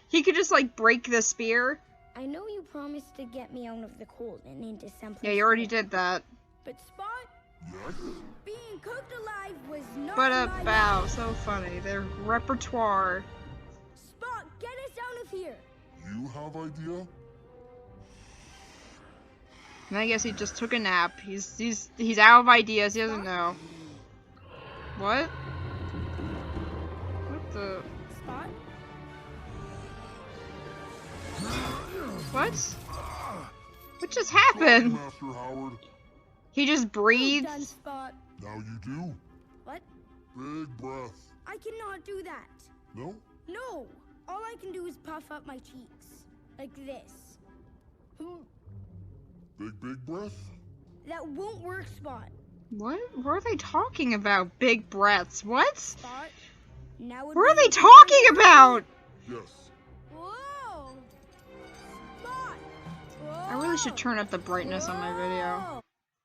He could just, like, break the spear. I know you promised to get me out of the cold and into someplace. Yeah, you already did that. But Spot, Yes? being cooked alive was not But in my bow, mind. so funny. Their repertoire. Spot, get us out of here. You have idea? And I guess he just took a nap. He's out of ideas. He doesn't know. What? What the? Spot? What? What just happened? Master Howard. He just Well breathed. done, Spot. Now you do. What? Big breath. I cannot do that. No? No. All I can do is puff up my cheeks. Like this. Big breath? That won't work, Spot. What? What are they talking about? Big breaths. What? Spot. Now would What are be they a good talking time to- about? Yes. Whoa! Spot! I really should turn up the brightness on my video. Whoa!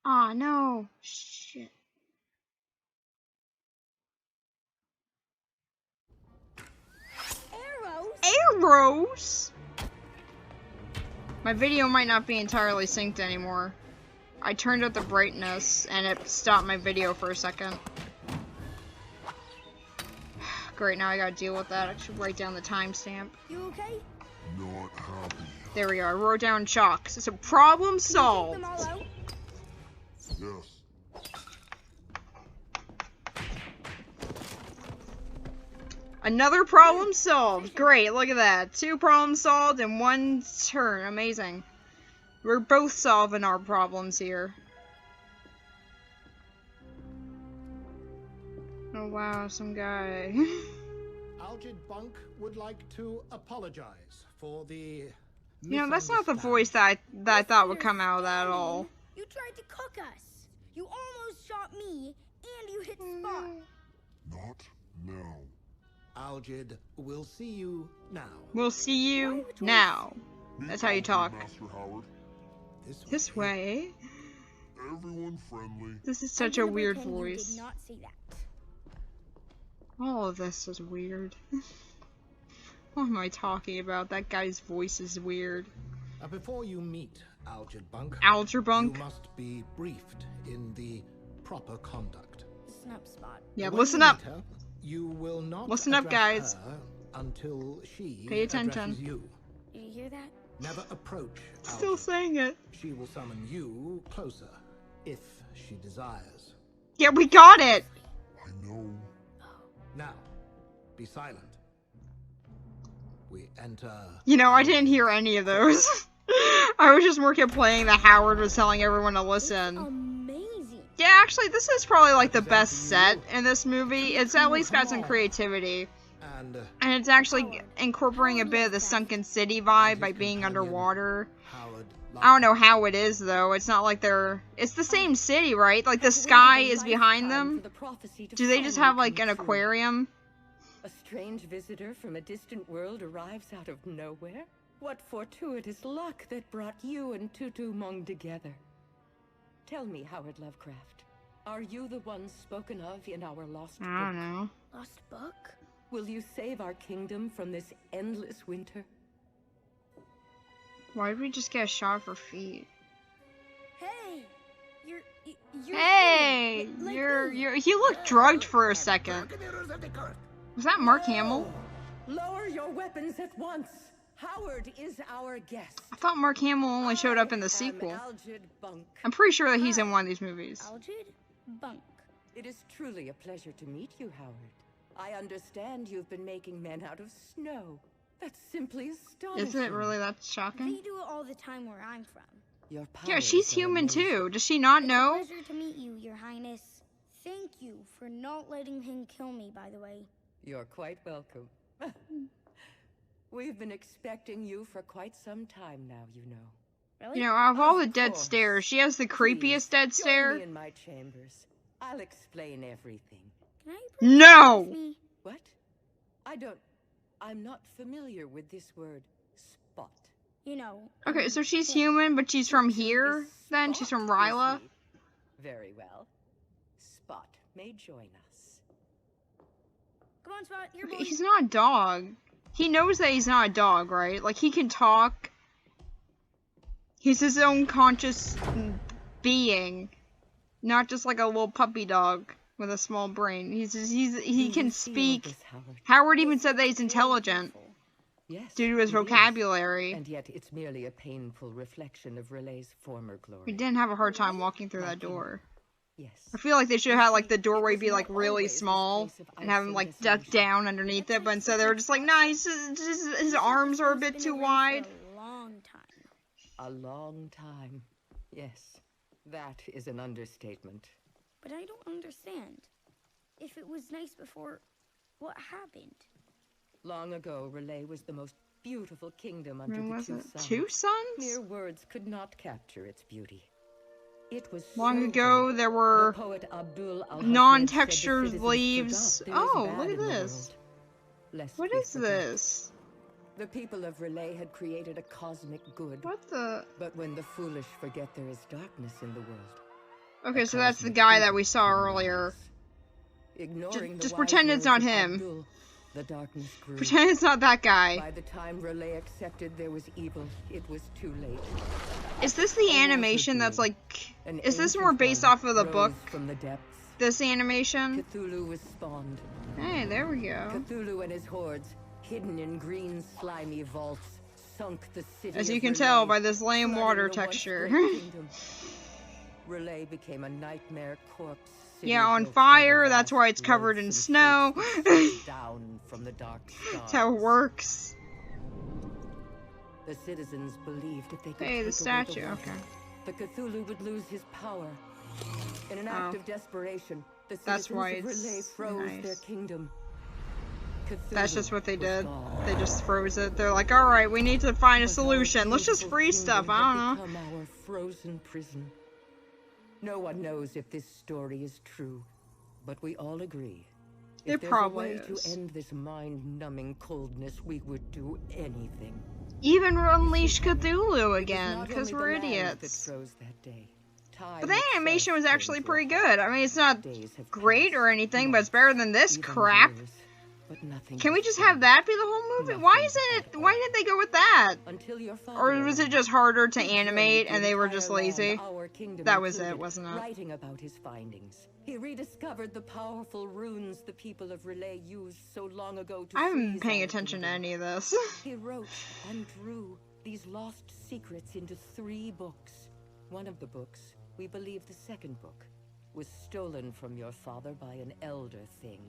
Aw, no. Shit. Arrows? Arrows? My video might not be entirely synced anymore. I turned up the brightness and it stopped my video for a second. Great, now I gotta deal with that. I should write down the timestamp. You okay? Not happy. There we go. I wrote down chalk. So problem Can you take solved. them all out? Yes. Another problem solved. Great, look at that. 2 problems solved in 1 turn. Amazing. We're both solving our problems here. Oh wow, some guy. Algid Bunk would like to apologize for the... You know, that's not the voice that I thought would come out of that at all. You tried to cook us. You almost shot me, and you hit Spot. Not now. Algid, we'll see you now. We'll see you now. That's how you talk. Master Howard. This way. Everyone friendly. This is such I a never weird pretend you voice. did not say that. All of this is weird. What am I talking about? That guy's voice is weird. Before you meet Algid Bunk, Algerbunk? you must be briefed in the proper conduct. Listen up, Spot. Yeah, When listen you up. meet her, you will not Listen up, address guys. her until she Pay attention. addresses you. Did you hear that? Never approach Still Algid. saying it. She will summon you closer, if she desires. Yeah, we got it. I know. Now, be silent. We enter... You know, I didn't hear any of those. I was just more kept playing that Howard was telling everyone to listen. Amazing. Yeah, actually, this is probably like the best set in this movie. It's at least got some creativity. And And it's actually incorporating a bit of the Sunken City vibe by being underwater. Howard... I don't know how it is, though. It's not like they're... It's the same city, right? Like, the sky is behind them. Do they just have, like, an aquarium? A strange visitor from a distant world arrives out of nowhere? What fortuitous luck that brought you and Tutu Mong together. Tell me, Howard Lovecraft, are you the one spoken of in our lost book? I don't know. Lost book? Will you save our kingdom from this endless winter? Why did we just get a shot for feet? Hey! You're Hey! like You're... me. He looked drugged for a second. Was that Mark Hamill? Lower your weapons at once. Howard is our guest. I thought Mark Hamill only showed up in the I am sequel. Algid Bunk. I'm pretty sure that he's in one of these movies. Algid? Bunk. It is truly a pleasure to meet you, Howard. I understand you've been making men out of snow. That's simply astonishing. Isn't it really that shocking? They do it all the time where I'm from. Your Yeah, she's powers are human amazing. too. Does she not know? It's a pleasure to meet you, Your Highness. Thank you for not letting him kill me, by the way. You're quite welcome. We've been expecting you for quite some time now, you know. Really? You know, out of all the Of dead course. stares, she has the creepiest Please, dead join stare. me in my chambers. I'll explain everything. Can I please No! with me? What? I'm not familiar with this word, spot. You know. Okay, so she's human, but she's from here? Is Then she's Spot from with Ryla? me? Very well. Spot may join us. Come on, Spot. You're Okay, boy. he's not a dog. He knows that he's not a dog, right? Like, he can talk. He's his own conscious being. Not just like a little puppy dog with a small brain. He Do can you feel speak. this, Howard? Howard even said that he's intelligent Yes, due to his it is. vocabulary. And yet it's merely a painful reflection of Relay's former glory. We didn't have a hard time walking through that door. Yes. I feel like they should have had like the doorway It was be like not really always this small place of and have him ice like and ducked desolation. down underneath it, but instead they were just like, nah, his arms are a bit too wide. For a long time. A long time. Yes, that is an understatement. But I don't understand. If it was nice before, what happened? Long ago, Relay was the most beautiful kingdom I under mean, the was two it suns. 2 sons? Mere words could not capture its beauty. It was Long so ago, good. there were The poet Abdul Al-Hafid non-textured said the leaves. citizens forgot there is Oh, bad look at in the this. world, lest What we is forget. this? The people of Relay had created a cosmic good. What the? But when the foolish forget there is darkness in the world. Okay, a so that's the cosmic guy that evil we saw can earlier. arise. Ignoring the Just wise pretend it's words not of him. Abdul, the darkness grew. Pretend it's not that guy. By the time Relay accepted there was evil, it was too late. Is this the animation that's like... An Is this ancient more based one off of the rose book? From the depths. This animation? Cthulhu was spawned. Hey, there we go. Cthulhu and his hordes, hidden in green slimy vaults, sunk the city As of you can Relay, tell by this lame flooding water the once texture. great kingdom. Relay became a nightmare corpse. City Yeah, on built by the fire, that's vast why it's covered in loathsome snow. fates that sent down from the dark That's how it stars. works. The citizens believed if they could Hey, the take away statue, water, okay. the Cthulhu would lose his power. In an act of desperation, the That's citizens why of Relay it's froze nice. their kingdom. That's just what they was did. gone. They just froze it. They're like, alright, we need to find a But our solution. Let's just beautiful freeze stuff. kingdom I had don't know. become our frozen prison. No one knows if this story is true, but we all agree. It If there's probably a way is. to end this mind-numbing coldness, we would do anything. Even unleash Cthulhu It was again, not because only we're the land that idiots. froze that day. Time But the itself animation was turned actually to a pretty halt. good. I mean, it's not Days have great or passed, anything, but it's better than this even crap. years, but nothing Can we has just have changed. that be the whole movie? Why Nothing isn't at it? all. Why did they go with that? Until your father Or was it arrived. just harder to He journeyed animate the and they were entire just land lazy? our kingdom That was it, included, wasn't it? Writing about his findings. He rediscovered the powerful runes the people of Relay used so long ago to I haven't been freeze paying our attention to kingdom. any of this. He wrote and drew these lost secrets into 3 books. One of the books, we believe the second book, was stolen from your father by an elder thing.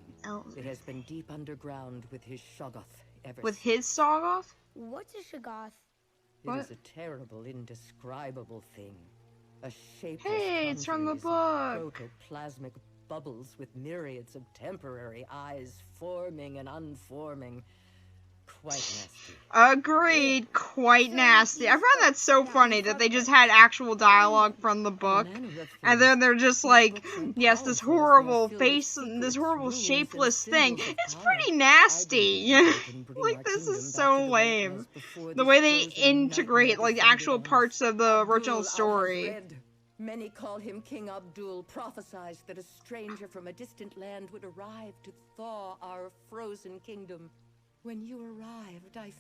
It has been deep underground with his Shoggoth ever With since. his Soggoth? What's a Shoggoth? It What? is a terrible, indescribable thing. A shapeless Hey, it's from the congeries of book. protoplasmic bubbles with myriads of temporary eyes forming and unforming. Quite nasty. Agreed. Quite nasty. I found that so funny that they just had actual dialogue from the book. And then they're just like, yes, this horrible face, this horrible shapeless thing. It's pretty nasty. Like, this is so lame. The way they integrate, like, actual parts of the original story. Many call him King Abdul, prophesied that a stranger from a distant land would arrive to thaw our frozen kingdom. When you arrived, I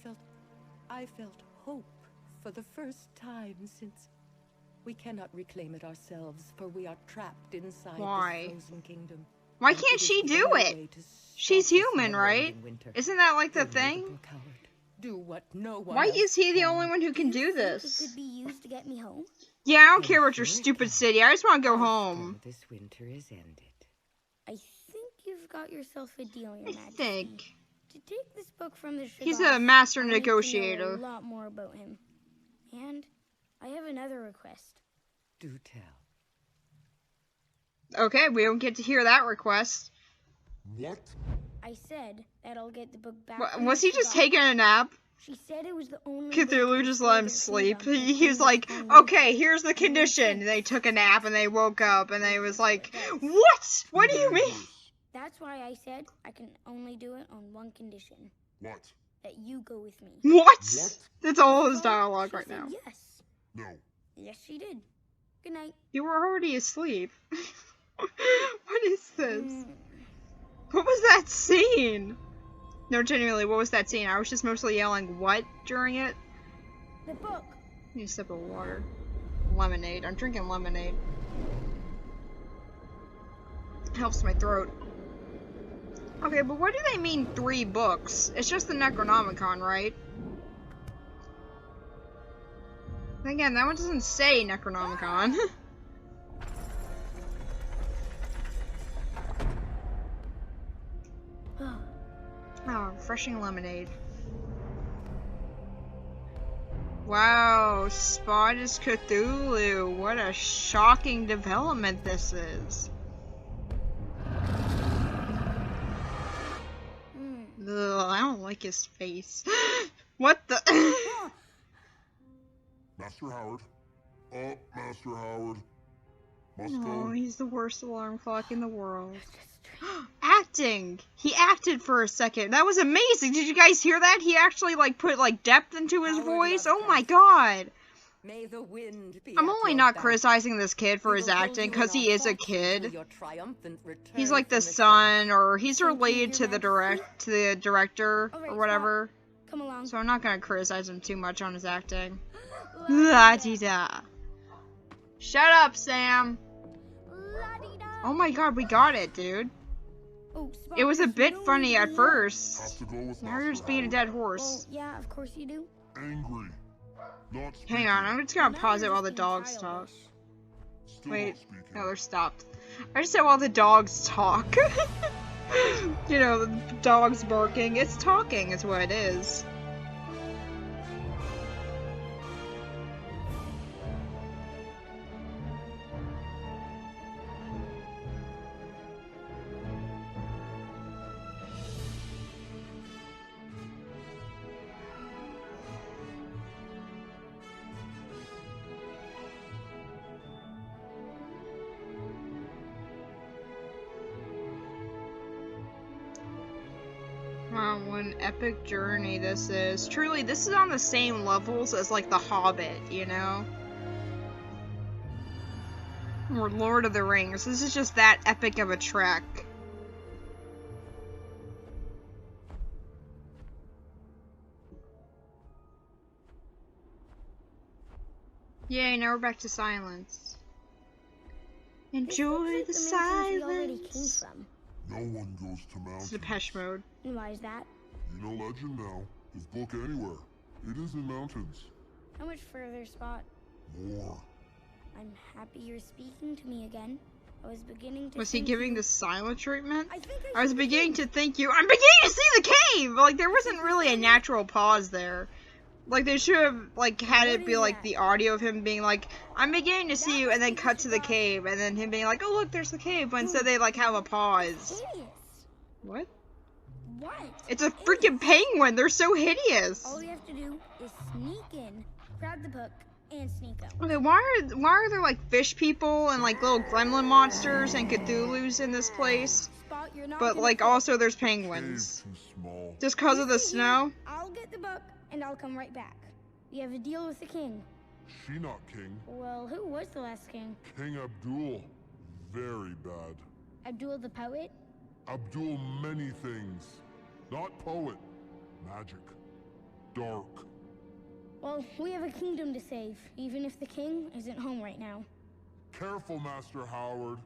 felt hope for the first time since we cannot reclaim it ourselves, for we are trapped inside Why? this frozen kingdom. Why And can't it is she the do only it? way to She's stop this human, right? never-ending winter. Isn't that like the Only thing? book coward. Do what no one Why else is he the can. only one who can do Think this? it could be used to get me home? Yeah, I don't I'm care about your sure it stupid can. city. I just want to go After home. This winter is ended. I think you've got yourself a deal, Your I Majesty. think. To take this book from the Shoggoth, He's a master I need to know negotiator. a lot more about him. And I have another request. Do tell. Okay, we don't get to hear that request. What? I said that I'll get the book back. Was he just taking a nap? She said it was the only Cthulhu just let him sleep. He was like, okay, here's the condition. They took a nap and they woke up and they was like, what? What do you mean? That's why I said I can only do it on one condition. What? That you go with me. What? That's all his dialogue right now. Yes. No. Yes, she did. Good night. You were already asleep. What is this? What was that scene? No, genuinely, what was that scene? I was just mostly yelling what during it? The book. I need a sip of water. Lemonade. I'm drinking lemonade. It helps my throat. Okay, but what do they mean 3 books? It's just the Necronomicon, right? Again, that one doesn't say Necronomicon. Oh, refreshing lemonade. Wow, Spot is Cthulhu. What a shocking development this is. Ugh, I don't like his face. What the? Master Howard. Oh, Master Howard. Must Oh, go. he's the worst alarm clock in the world. Acting! He acted for a second. That was amazing. Did you guys hear that? He actually put depth into his voice. Oh my god. May the wind be I'm at only your not back. criticizing this kid for We his will hold acting you because in he our is a thoughts kid. until your triumphant return He's like the from son, or he's Thank you, related to Your the Majesty. director All right, or whatever. Come along. So I'm not gonna criticize him too much on his acting. La-di-da. La-di-da. Shut up, Sam. La-di-da. Oh my god, we got it, dude. Oh, Spot, It was a there's bit no funny need to at be first. Have to go with Now you're Master just being a Howard. dead Well, horse. yeah, of course you do. Angry. Not speaking. Hang on, I'm just gonna Now pause you're it while the just being dogs talk. childish. Still Wait, not speaking. no, they're stopped. I just said while the dogs talk. You know, the dogs barking. It's talking is what it is. Wow, what an epic journey this is. Truly, this is on the same levels as, like, The Hobbit, you know? Or Lord of the Rings. This is just that epic of a trek. Yay, now we're back to silence. Enjoy the This looks like the mansion she already came silence. from. No one goes to It's mountains. Depeche Mode. And why is that? You know legend now. If book anywhere, it is in mountains. How much further, Spot? More. I'm happy you're speaking to me again. I was beginning to Was he think giving you... the silent treatment? I think I was should beginning leave. to think you. I'm beginning to see the cave! Like, there wasn't really a natural pause there. Like, they should have, like, had it What be, is like, that? the audio of him being like, I'm beginning to see you, and then That's cut to the because- cave, and then him being like, oh, look, there's the cave, but instead they, like, have a pause. Hideous. What? What? It's a freaking penguin! They're so hideous! All we have to do is sneak in, grab the book, and sneak out. Okay, why are there, like, fish people and, like, little gremlin monsters and Cthulhu's in this place? Spot, you're not But, gonna like, fit. also there's Cave's penguins. too small. Just cause of the You stay here, snow? I'll get the book, and I'll come right back. We have a deal with the king. She not king. Well, who was the last king? King Abdul. Very bad. Abdul the poet? Abdul many things. Not poet. Magic. Dark. Well, we have a kingdom to save, even if the king isn't home right now. Careful, Master Howard.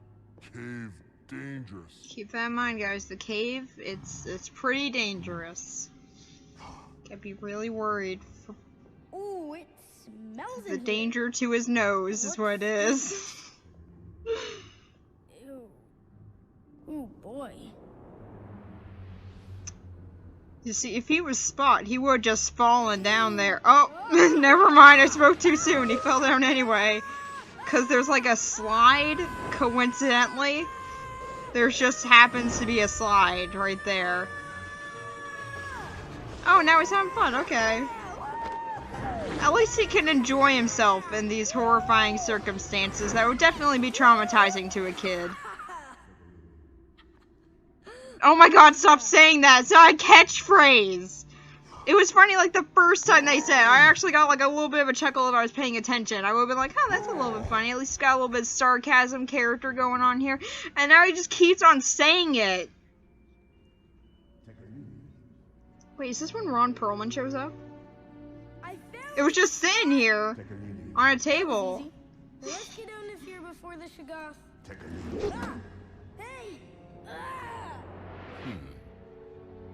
Cave dangerous. Keep that in mind, guys. The cave, it's pretty dangerous. Can't be really worried. For Ooh, it smells the in danger to his nose is what it is. here. Ew. Ooh, boy. You see, if he was Spot, he would have just fallen down there. Oh, never mind, I spoke too soon. He fell down anyway. Because there's like a slide, coincidentally. There just happens to be a slide right there. Oh, now he's having fun, okay. At least he can enjoy himself in these horrifying circumstances that would definitely be traumatizing to a kid. Oh my god, stop saying that! It's not a catchphrase! It was funny like the first time they said it. I actually got like a little bit of a chuckle if I was paying attention. I would have been like, oh, that's a little bit funny. At least got a little bit of sarcasm character going on here. And now he just keeps on saying it. Wait, is this when Ron Perlman shows up? It was just sitting here on a table. Let's get out of here before the Shoggoth. Hey!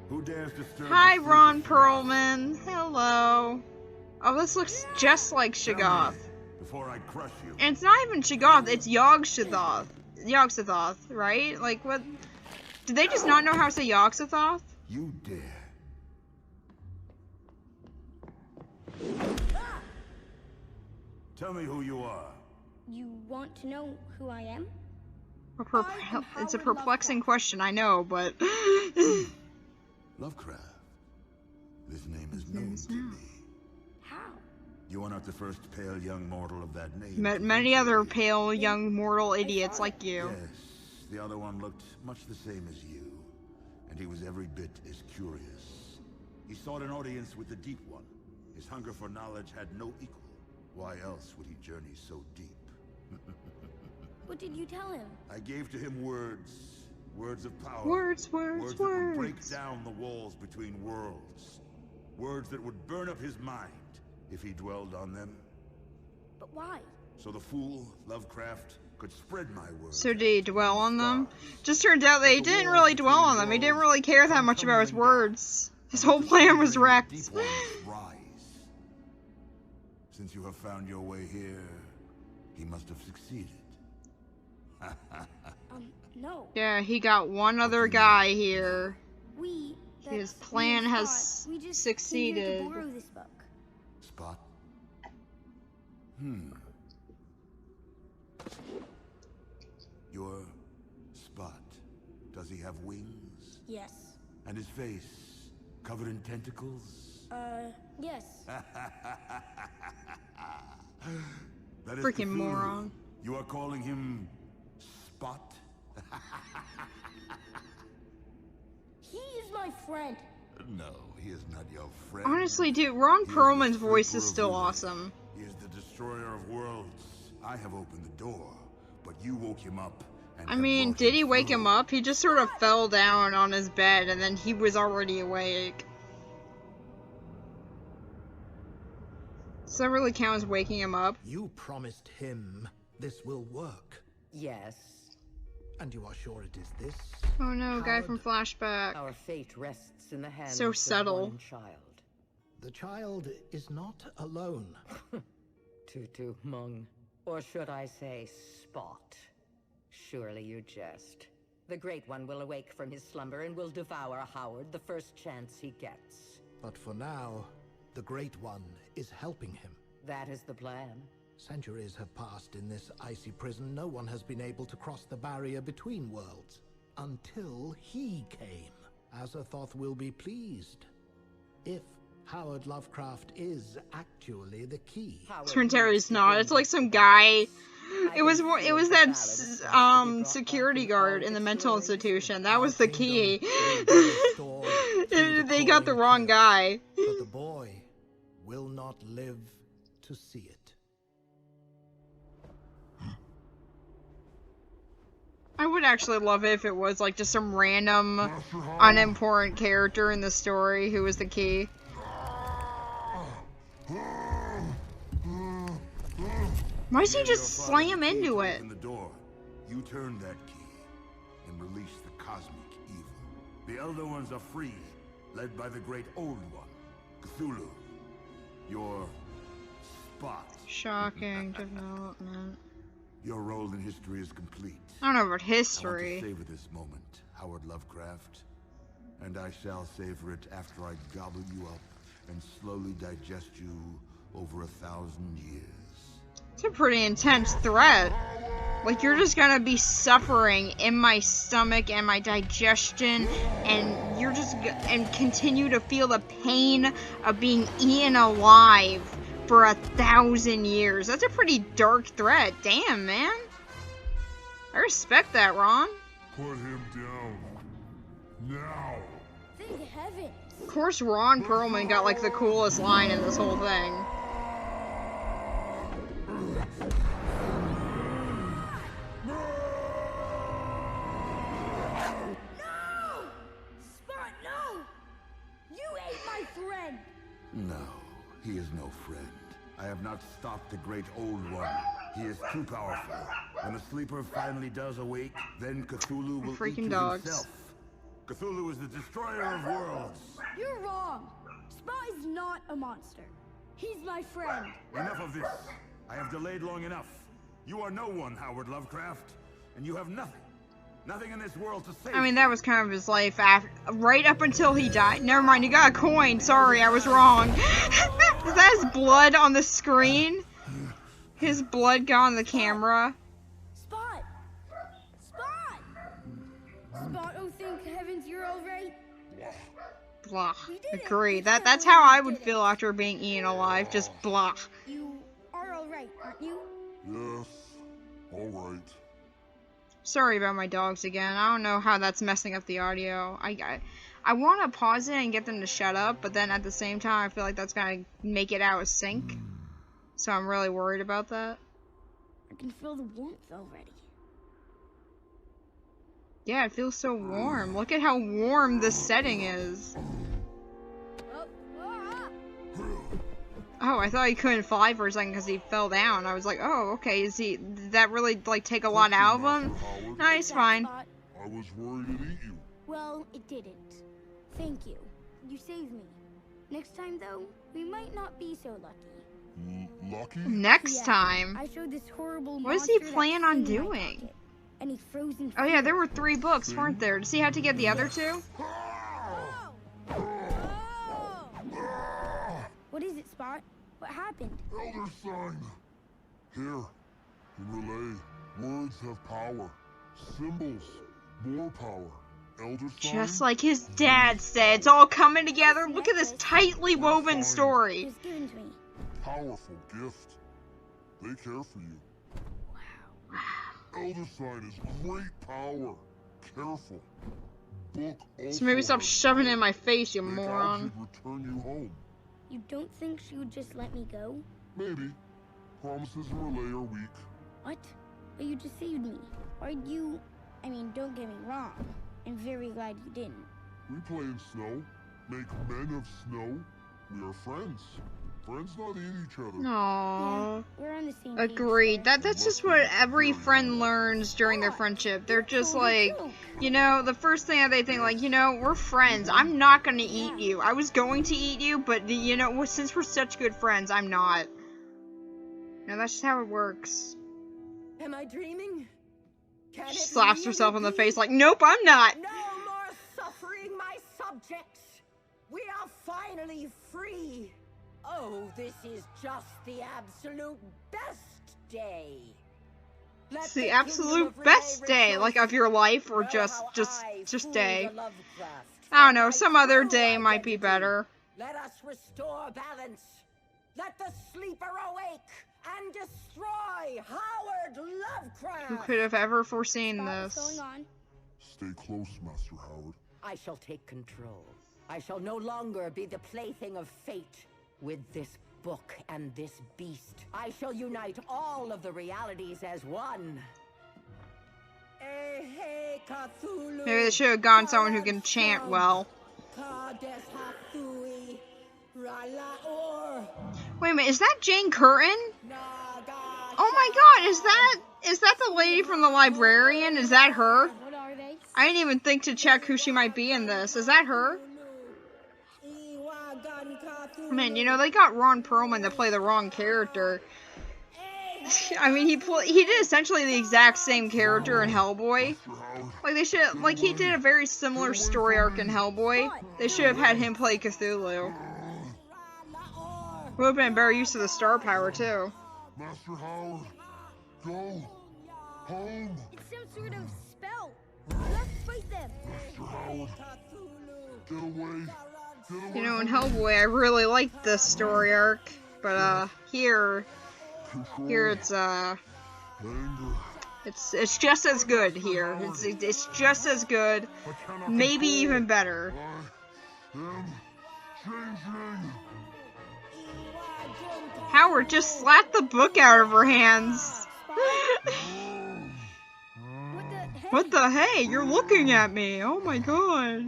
Who dares disturb? Hi, Ron Perlman. Hello. Oh, this looks just like Shoggoth. Before I crush you. And it's not even Shoggoth, it's Yog-Sothoth. Yog-Sothoth, right? Like, what? Did they just not know how to say Yog-Sothoth? You dare. Tell me who you are. You want to know who I am? It's a perplexing question, I know, but... Lovecraft. This name is known to me. How? You are not the first pale young mortal of that name. Met many other pale young mortal idiots like you. Yes, the other one looked much the same as you, and he was every bit as curious. He sought an audience with the Deep One. His hunger for knowledge had no equal. Why else would he journey so deep? What did you tell him? I gave to him words. Words of power. Words that would break down the walls between worlds. Words that would burn up his mind if he dwelled on them. But why? So the fool, Lovecraft, could spread my words. So did he dwell on them? Just turns out that he didn't really dwell on them. He didn't really care that much about his words. His whole plan was wrecked. Since you have found your way here, he must have succeeded. No. Yeah, he got one other guy here. His That's plan me and has Spot. We just succeeded. came here to borrow this book. Spot? Your Spot. Does he have wings? Yes. And his face covered in tentacles? Yes. That is Freaking Cthulhu. moron. You are calling him Spot? He is my friend. No, he is not your friend. Honestly, dude, Ron Perlman's voice is still awesome. He is the destroyer of worlds. I have opened the door, but you woke him up. And I mean, did he wake him up? He just sort of fell down on his bed and then he was already awake. Does that really count as waking him up? You promised him this will work. Yes. And you are sure it is this? Oh no, guy from Flashback. Our fate rests in the hands So of subtle. one child. The child is not alone. Tutu Mung. Or should I say Spot? Surely you jest. The Great One will awake from his slumber and will devour Howard the first chance he gets. But for now, the Great One is helping him. That is the plan. Centuries have passed in this icy prison. No one has been able to cross the barrier between worlds. Until he came. Azathoth will be pleased. If Howard Lovecraft is actually the key. Turns out he's not. It's like some guy. It was that security guard in the mental institution. That was the key. They got the wrong guy. But the boy will not live to see it. I would actually love it if it was like just some random, unimportant character in the story who was the key. Why does he just slam into it? In the door, you turn that key and release the cosmic evil. The Elder Ones are free, led by the great Old One, Cthulhu. Your Spot. Shocking development. Your role in history is complete. I don't know about I history. want to savor this moment, Howard Lovecraft. And I shall savor it after I gobble you up and slowly digest you over 1,000 years. It's a pretty intense threat. Like, you're just gonna be suffering in my stomach and my digestion, and you're just and continue to feel the pain of being eaten alive for 1,000 years. That's a pretty dark threat. Damn, man. I respect that, Ron. Put him down. Now. Thank heaven. Of course, Ron Perlman got like the coolest line in this whole thing. No, he is no friend. I have not stopped the great old one. He is too powerful. When a sleeper finally does awake, then Cthulhu will eat you himself. Cthulhu is the destroyer of worlds. You're wrong. Spot is not a monster. He's my friend. Enough of this. I have delayed long enough. You are no one, Howard Lovecraft, and you have nothing. Nothing in this world to save. I mean, that was kind of his life after, right up until he died. Never mind, you got a coin. Sorry, I was wrong. Is that his blood on the screen? His blood got on the camera. Spot! Spot! Spot, oh thank heavens you're alright. Blah. Agree. That's how I would feel after being eaten alive. Just blah. You are alright, aren't you? Yes. Alright. Sorry about my dogs again. I don't know how that's messing up the audio. I want to pause it and get them to shut up, but then at the same time, I feel like that's going to make it out of sync. So I'm really worried about that. I can feel the warmth already. Yeah, it feels so warm. Look at how warm this setting is. Oh, I thought he couldn't fly for a second because he fell down. I was like, oh, okay, did that really, like, take a lot out of him? No, he's fine. I was worried it'd eat you. Well, it didn't. Thank you. You saved me. Next time, though, we might not be so lucky. Lucky? Next time? I showed this horrible what does he plan on doing? Any frozen oh yeah, there were 3 books, weren't there? Does he have to get the other 2? What is it, Spot? What happened? Elder sign. Here, in Relay, words have power. Symbols, more power. Elder sign. Just like his dad said, it's all coming together. Look at this tightly woven story. Just given to me. Powerful gift. They care for you. Wow. Elder sign is great power. Careful. Book also. So maybe stop shoving it in my face, you moron. Return you home. You don't think she would just let me go? Maybe. Promises in Relay are weak. What? But you deceived me. Why'd you... I mean, don't get me wrong. I'm very glad you didn't. We play in snow. Make men of snow. We are friends. Friends not eat each other. Aww. Yeah, we're on the same page. Agreed. That's just what every friend learns during their friendship. They're just like, you know, the first thing that they think, like, you know, we're friends. I'm not gonna eat you. I was going to eat you, but, you know, since we're such good friends, I'm not. No, that's just how it works. Am I dreaming? She slaps herself in the face like, nope, I'm not. No more suffering, my subjects. We are finally free. Oh, this is just the absolute best day. It's the absolute best day, like of your life, or just day. I don't know, some other day might be better. Let us restore balance. Let the sleeper awake and destroy Howard Lovecraft. Who could have ever foreseen this? What's going on? Stay close, Master Howard. I shall take control. I shall no longer be the plaything of fate. With this book and this beast, I shall unite all of the realities as one. Maybe they should have gone someone who can chant well. Wait a minute, is that Jane Curtin? Oh my god, is that the lady from The Librarian? Is that her? What are they? I didn't even think to check who she might be in this. Is that her? Man, you know, they got Ron Perlman to play the wrong character. I mean, he did essentially the exact same character in Hellboy. Like, they should, like, he did a very similar story arc in Hellboy. They should have had him play Cthulhu. Would have been better use of the star power, too. Master Howard, go home. It's some sort of spell. Let's fight them. Master Howard, get away. Get away. You know, in Hellboy, I really liked the story arc, but here it's it's just as good here. It's just as good, maybe even better. I am changing. Howard just slapped the book out of her hands. What the hey? You're looking at me. Oh my god.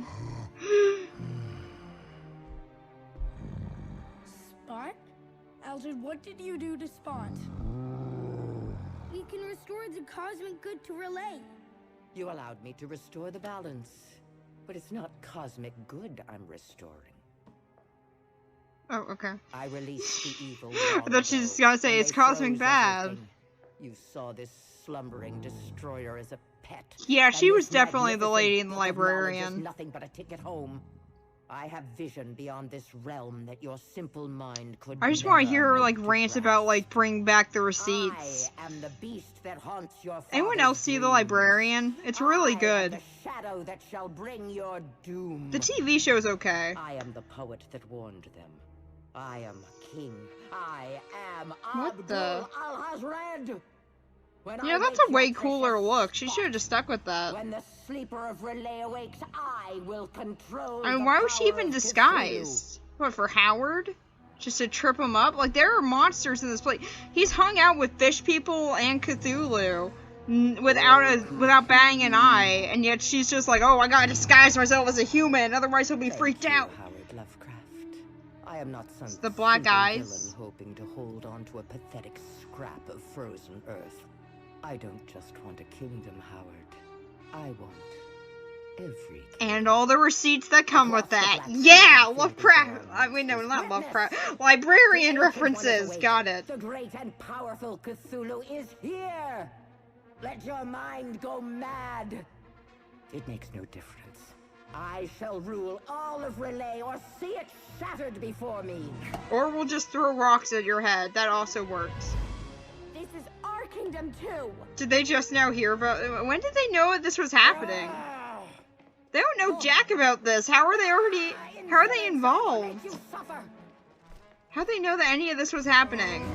Spot? Eldred, what did you do to Spot? We can restore the cosmic good to Relay. You allowed me to restore the balance, but it's not cosmic good I'm restoring. Oh, okay. I released the evil. I thought she was gonna say it's cosmic bad. You saw this slumbering destroyer as a pet. Yeah, she was definitely the lady in the librarian. Nothing but a ticket home. I have vision beyond this realm that your simple mind could. I just want to hear her like rant about like bring back the receipts. I am the beast that haunts your Anyone else see the librarian? It's really good. The shadow that shall bring your doom. The TV show's okay. I am the poet that warned them. I am king. I am What the? Al-Hazred. You know, that's a way cooler look. She should have just stuck with that. When the sleeper of Relay awakes, I will control. I mean, why was she even disguised? What, for Howard? Just to trip him up? Like, there are monsters in this place. He's hung out with fish people and Cthulhu without batting an eye, and yet she's just like, oh, I gotta disguise myself as a human, otherwise he'll be freaked out. Howard Lovecraft. I am not some It's the black simple eyes. villain hoping to hold on to a pathetic scrap of frozen earth. I don't just want a kingdom, Howard. I want every kingdom. And all the receipts that come with that. Yeah, Lovecraft. I mean, no, not Lovecraft. Librarian references. Got it. The great and powerful Cthulhu is here. Let your mind go mad. It makes no difference. I shall rule all of Relay or see it shattered before me. Or we'll just throw rocks at your head. That also works. This is our kingdom too. Did they just now hear about it? When did they know this was happening? They don't know jack about this. How are they involved? How do they know that any of this was happening?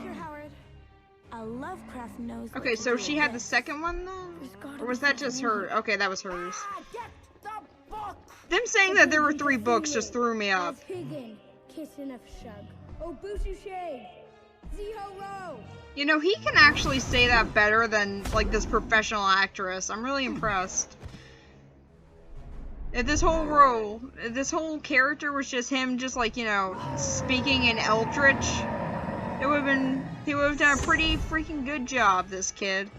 Here, Howard. A Lovecraft knows. Okay, so she had the second one then? Or was that just her? Okay, that was hers. Them saying that there were 3 books just threw me up. You know, he can actually say that better than, like, this professional actress. I'm really impressed. If this whole character was just him just, like, you know, speaking in Eldritch, he would have done a pretty freaking good job, this kid.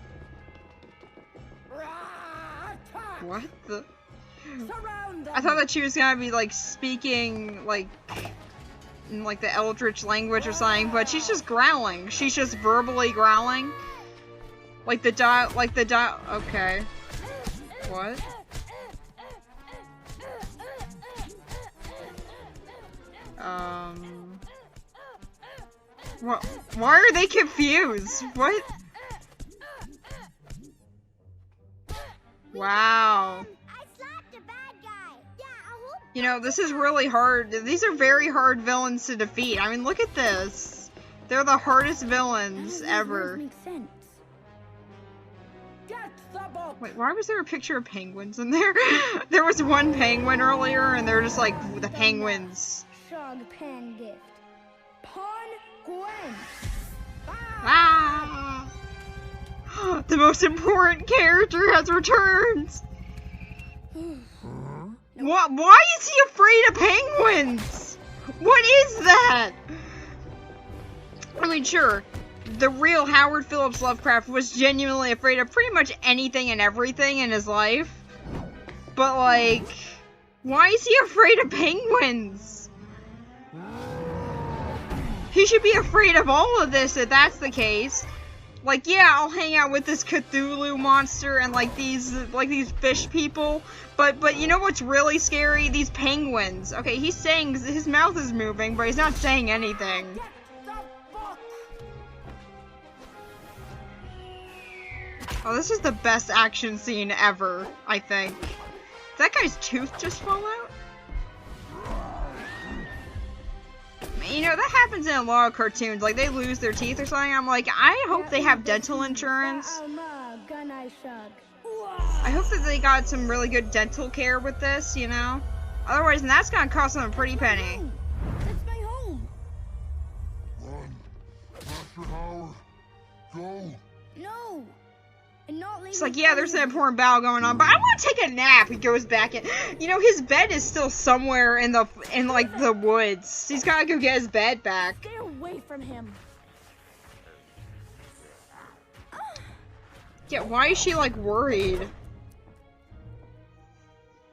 What the? I thought that she was gonna be, like, speaking, like, in, like, the Eldritch language or something, but she's just growling. She's just verbally growling. Like the okay. What? What? Why are they confused? What? Wow. You know, this is really hard. These are very hard villains to defeat. I mean, look at this. They're the hardest villains ever. Wait, why was there a picture of penguins in there? There was one penguin earlier, and they're just like, the penguins. Ah! The most important character has returned! What? Why is he afraid of penguins? What is that? I mean, sure, the real Howard Phillips Lovecraft was genuinely afraid of pretty much anything and everything in his life. But, like, why is he afraid of penguins? He should be afraid of all of this if that's the case. Like, yeah, I'll hang out with this Cthulhu monster and like these fish people, but you know what's really scary? These penguins. Okay, he's saying his mouth is moving, but he's not saying anything. Oh, this is the best action scene ever, I think. Did that guy's tooth just fall out? You know, that happens in a lot of cartoons. Like, they lose their teeth or something. I'm like, I hope they have dental insurance. I hope that they got some really good dental care with this, you know? Otherwise, that's gonna cost them a pretty penny. That's my home. Run. Master Howard. Go. No. And not leaving. It's like, yeah, there's an important battle going on, but I want to take a nap. He goes back in. You know, his bed is still somewhere in like the woods. He's gotta go get his bed back. Stay away from him. Yeah, why is she like worried?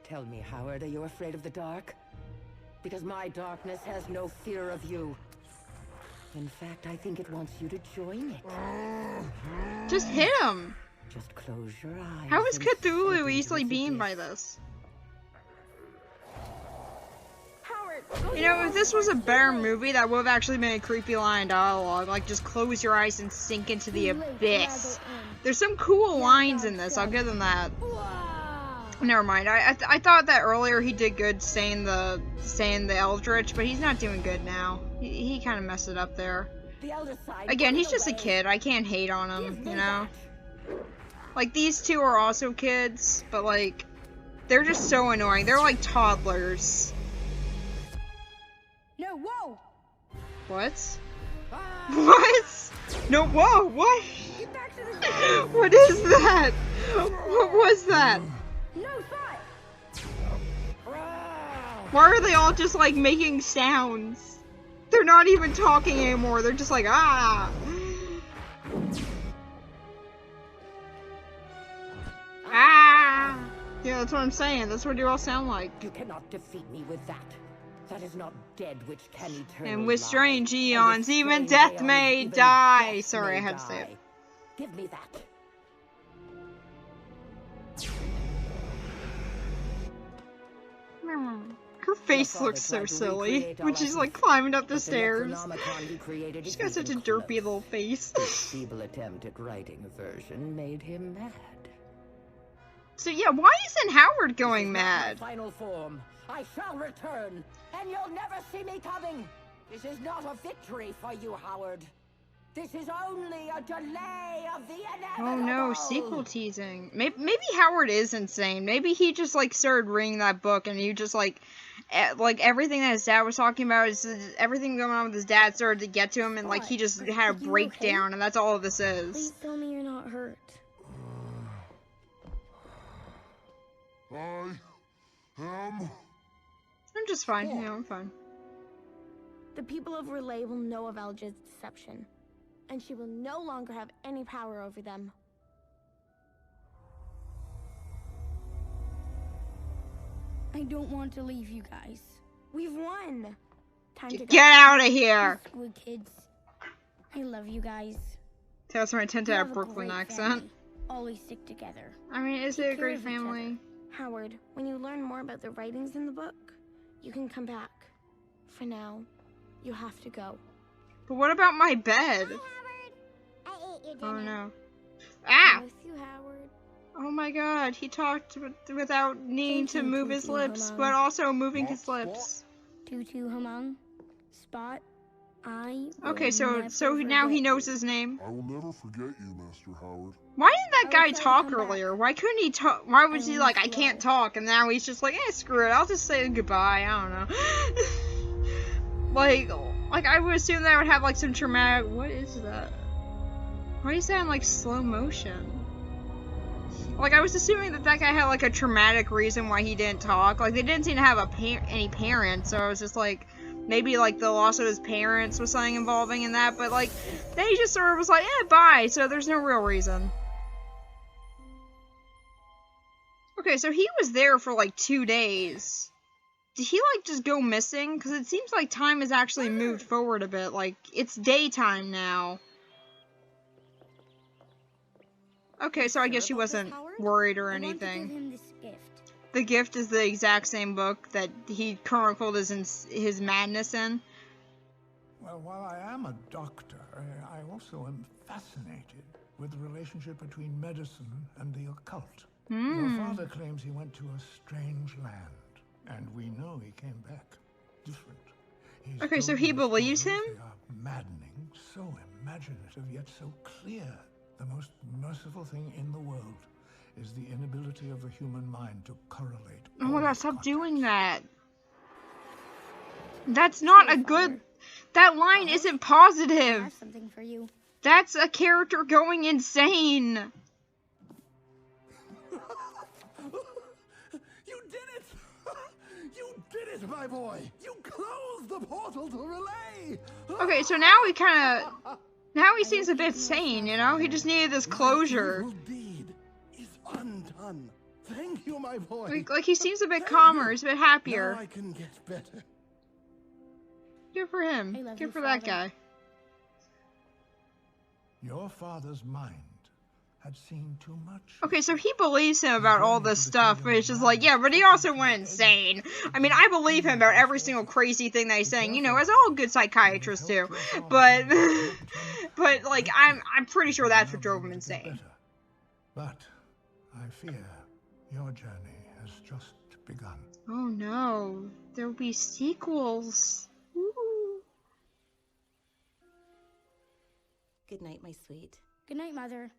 Tell me, Howard, are you afraid of the dark? Because my darkness has no fear of you. In fact, I think it wants you to join it. Just hit him. Just close your eyes. How is and Cthulhu slip easily into beamed the by abyss. this? Howard, You know, if this was a better movie, that would have actually been a creepy line of dialogue. Like, just close your eyes and sink into the abyss. There's some cool lines in this, I'll give them that. Never mind, I thought that earlier he did good saying the Eldritch, but he's not doing good now. He kind of messed it up there. Again, he's just a kid. I can't hate on him, you know? Like, these two are also kids, but, like, they're just so annoying. They're like toddlers. No, whoa! What? What? No, whoa, what? Get back to the What is that? What was that? No thought! Why are they all just, like, making sounds? They're not even talking anymore. They're just like, ah! Ah! Yeah, that's what I'm saying. That's what you all sound like. You cannot defeat me with that. That is not dead which can eternally And with lie. strange And eons, with even strange death eons, may even die. death Sorry, I may had to say it. die. Give me that. Her face looks so silly when she's like climbing up the stairs. She's got such a derpy little face. His feeble attempt at writing a version made him mad. So yeah, why isn't Howard going mad? Final form. I shall return, and you'll never see me coming. This is not a victory for you, Howard. This is only a delay of the inevitable. Oh no, sequel teasing. Maybe Howard is insane. Maybe he just like started reading that book and you just like everything that his dad was talking about is everything going on with his dad started to get to him and like he just had a breakdown and that's all this is. Please tell me you're not hurt. I am... I'm just fine. Yeah, I'm fine. The people of Relay will know of Elja's deception, and she will no longer have any power over them. I don't want to leave you guys. We've won. Time to go. Get out of here! Squid kids. I love you guys. That's why I tend to You have a Brooklyn great accent. family. Always stick together. I mean, is it a great family? Howard, when you learn more about the writings in the book, you can come back. For now, you have to go. But what about my bed? I ate your dinner. Oh no. Ah! With you, Howard. Oh my god, he talked without needing to Thank you, move his Tutu lips, Hamon. but also moving his lips. Tutu Hamon. Spot. I Okay, will so never now he forget knows you. his name. I will never forget you, Master Howard. Why didn't that I guy will try to talk come back. earlier? Why couldn't he talk? Why was he like, I slow. can't talk, and now he's just like, screw it, I'll just say goodbye, I don't know. like I would assume that would have like some traumatic, what is that? Why is that in like slow motion? Like I was assuming that guy had like a traumatic reason why he didn't talk. Like they didn't seem to have any parents, so I was just like, maybe like the loss of his parents was something involving in that, but like then he just sort of was like, bye, so there's no real reason. Okay, so he was there for like 2 days. did he, like, just go missing? Because it seems like time has actually moved forward a bit. Like, it's daytime now. Okay, so I guess she wasn't worried or anything. I want to give him this gift. The gift is the exact same book that he chronicled his madness in. Well, while I am a doctor, I also am fascinated with the relationship between medicine and the occult. Your father claims he went to a strange land, and we know he came back different. He's Okay, so told he me the believes stories, him? They are maddening, so imaginative, yet so clear. The most merciful thing in the world is the inability of the human mind to correlate. Oh my all god, its stop contexts. doing that. That's not a good... That line isn't I positive. have something for you. That's a character going insane. You did it! You did it, my boy! You closed the portal to Relay! Okay, so now he kind of... Now he seems a bit sane, you know? He just needed this closure. My evil deed is undone. Thank you, my boy. Like he seems a bit calmer, he's a bit happier. Now I can get better. Good for him. I love Good you, for that Father. guy. Your father's mind had seen too much. Okay, so he believes him about all this stuff, but it's just like, yeah, but he also went insane. I mean, I believe him about every single crazy thing that he's saying, you know, as all good psychiatrists do. But, but like, I'm pretty sure that's what drove him insane. But I fear your journey has just begun. Oh no, there'll be sequels. Ooh. Good night, my sweet. Good night, Mother.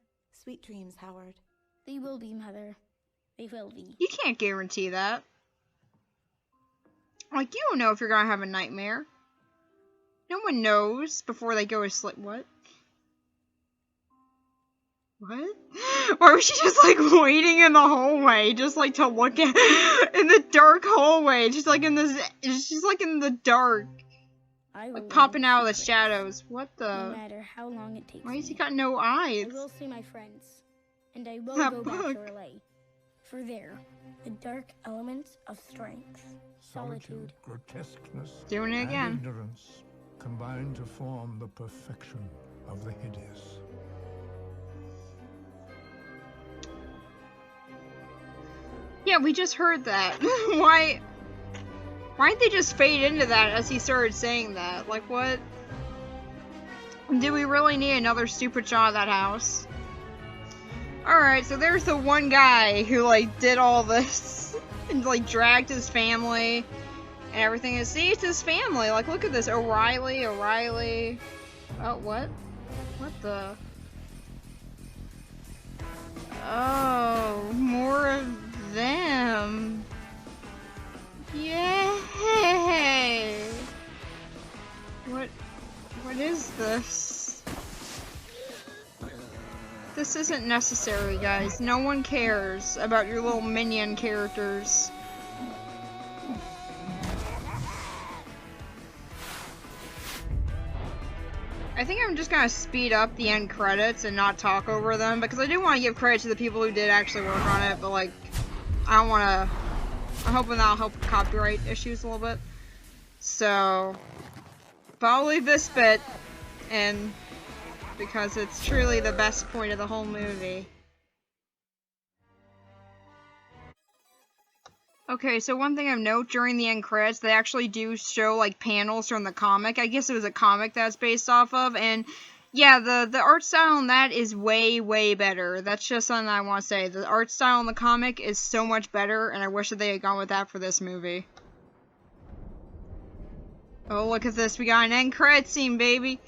Sweet dreams, Howard. They will be, Mother. They will be. You can't guarantee that. Like, you don't know if you're gonna have a nightmare. No one knows before they go to sleep. What? What? Why was she just, like, waiting in the hallway, just, like, to look at, in the dark hallway, just, like, in this, she's, like, in the dark, like, popping out of the shadows. What the? No matter how long it takes. Why has he got no eyes? I will see my friends, and I will That go back book. to Relay. For there, the dark elements of strength, solitude, Grotesqueness, Doing it and again. ignorance combine to form the perfection of the hideous. Yeah, we just heard that. Why didn't they just fade into that as he started saying that? Like, what? Do we really need another stupid shot of that house? Alright, so there's the one guy who, like, did all this and, like, dragged his family and everything. And see, it's his family. Like, look at this. O'Reilly. Oh, what? What the? Oh, more of them. Yay! What is this? This isn't necessary, guys. No one cares about your little minion characters. I think I'm just gonna speed up the end credits and not talk over them, because I do want to give credit to the people who did actually work on it, but, like, I don't want to... I'm hoping that'll help with copyright issues a little bit. So... But I'll leave this bit, and... because it's truly the best point of the whole movie. Okay, so one thing I've noted during the end credits, they actually do show, like, panels from the comic. I guess it was a comic that's based off of, and yeah, the art style in that is way, way better. That's just something I want to say. The art style in the comic is so much better, and I wish that they had gone with that for this movie. Oh, look at this. We got an end credit scene, baby.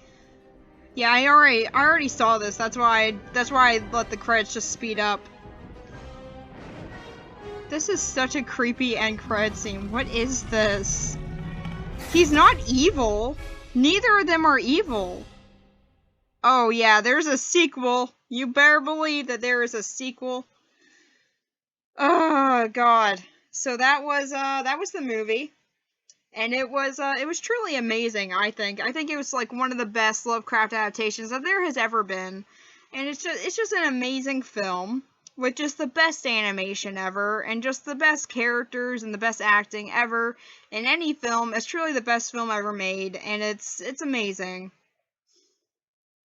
Yeah, I already saw this. That's why I let the credits just speed up. This is such a creepy end credit scene. What is this? He's not evil. Neither of them are evil. Oh yeah, there's a sequel. You better believe that there is a sequel. Oh god. So that was the movie. And it was truly amazing, I think. I think it was like one of the best Lovecraft adaptations that there has ever been. And it's just an amazing film. with just the best animation ever, and just the best characters and the best acting ever in any film. It's truly the best film ever made, and it's amazing.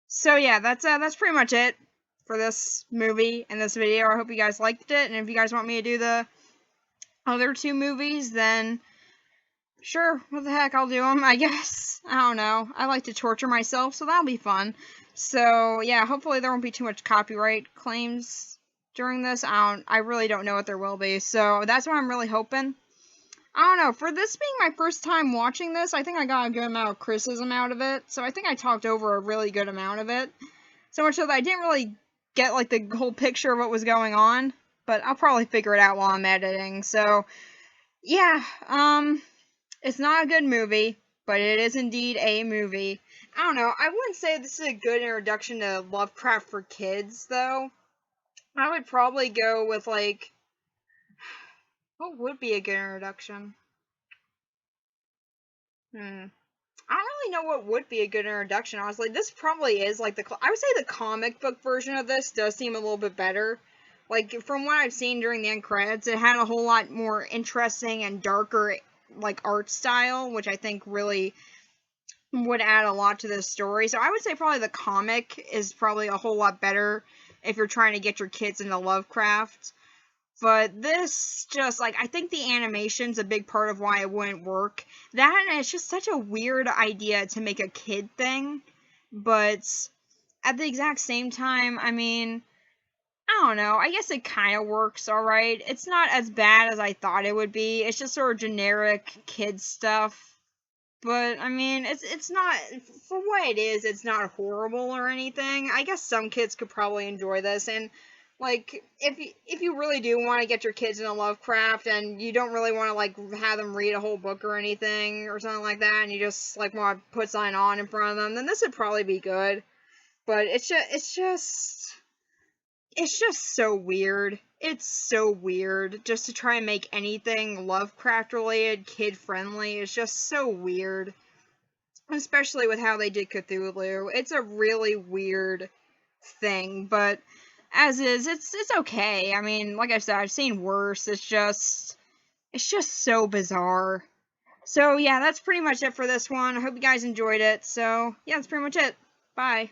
So yeah, that's pretty much it for this movie and this video. I hope you guys liked it, and if you guys want me to do the other 2 movies, then sure, what the heck, I'll do them, I guess. I don't know. I like to torture myself, so that'll be fun. So, yeah, hopefully there won't be too much copyright claims during this. I really don't know what there will be, so that's what I'm really hoping. I don't know, for this being my first time watching this, I think I got a good amount of criticism out of it, so I think I talked over a really good amount of it. So much so that I didn't really get, like, the whole picture of what was going on, but I'll probably figure it out while I'm editing. So, yeah, it's not a good movie, but it is indeed a movie. I don't know, I wouldn't say this is a good introduction to Lovecraft for kids, though. I would probably go with, like, what would be a good introduction? I don't really know what would be a good introduction, honestly. This probably is, like, I would say the comic book version of this does seem a little bit better. Like, from what I've seen during the end credits, it had a whole lot more interesting and darker, like, art style, which I think really would add a lot to this story. So I would say probably the comic is probably a whole lot better if you're trying to get your kids into Lovecraft. But this just, like, I think the animation's a big part of why it wouldn't work. That, and it's just such a weird idea to make a kid thing. But at the exact same time, I mean, I don't know. I guess it kind of works alright. It's not as bad as I thought it would be. It's just sort of generic kid stuff. But, I mean, it's not, for what it is, it's not horrible or anything. I guess some kids could probably enjoy this, and, like, if you really do want to get your kids into Lovecraft, and you don't really want to, like, have them read a whole book or anything, or something like that, and you just, like, want to put something on in front of them, then this would probably be good. But it's just so weird. It's so weird, just to try and make anything Lovecraft-related, kid-friendly. It's just so weird. Especially with how they did Cthulhu. It's a really weird thing, but as is, it's okay. I mean, like I said, I've seen worse. It's just so bizarre. So, yeah, that's pretty much it for this one. I hope you guys enjoyed it. So, yeah, that's pretty much it. Bye.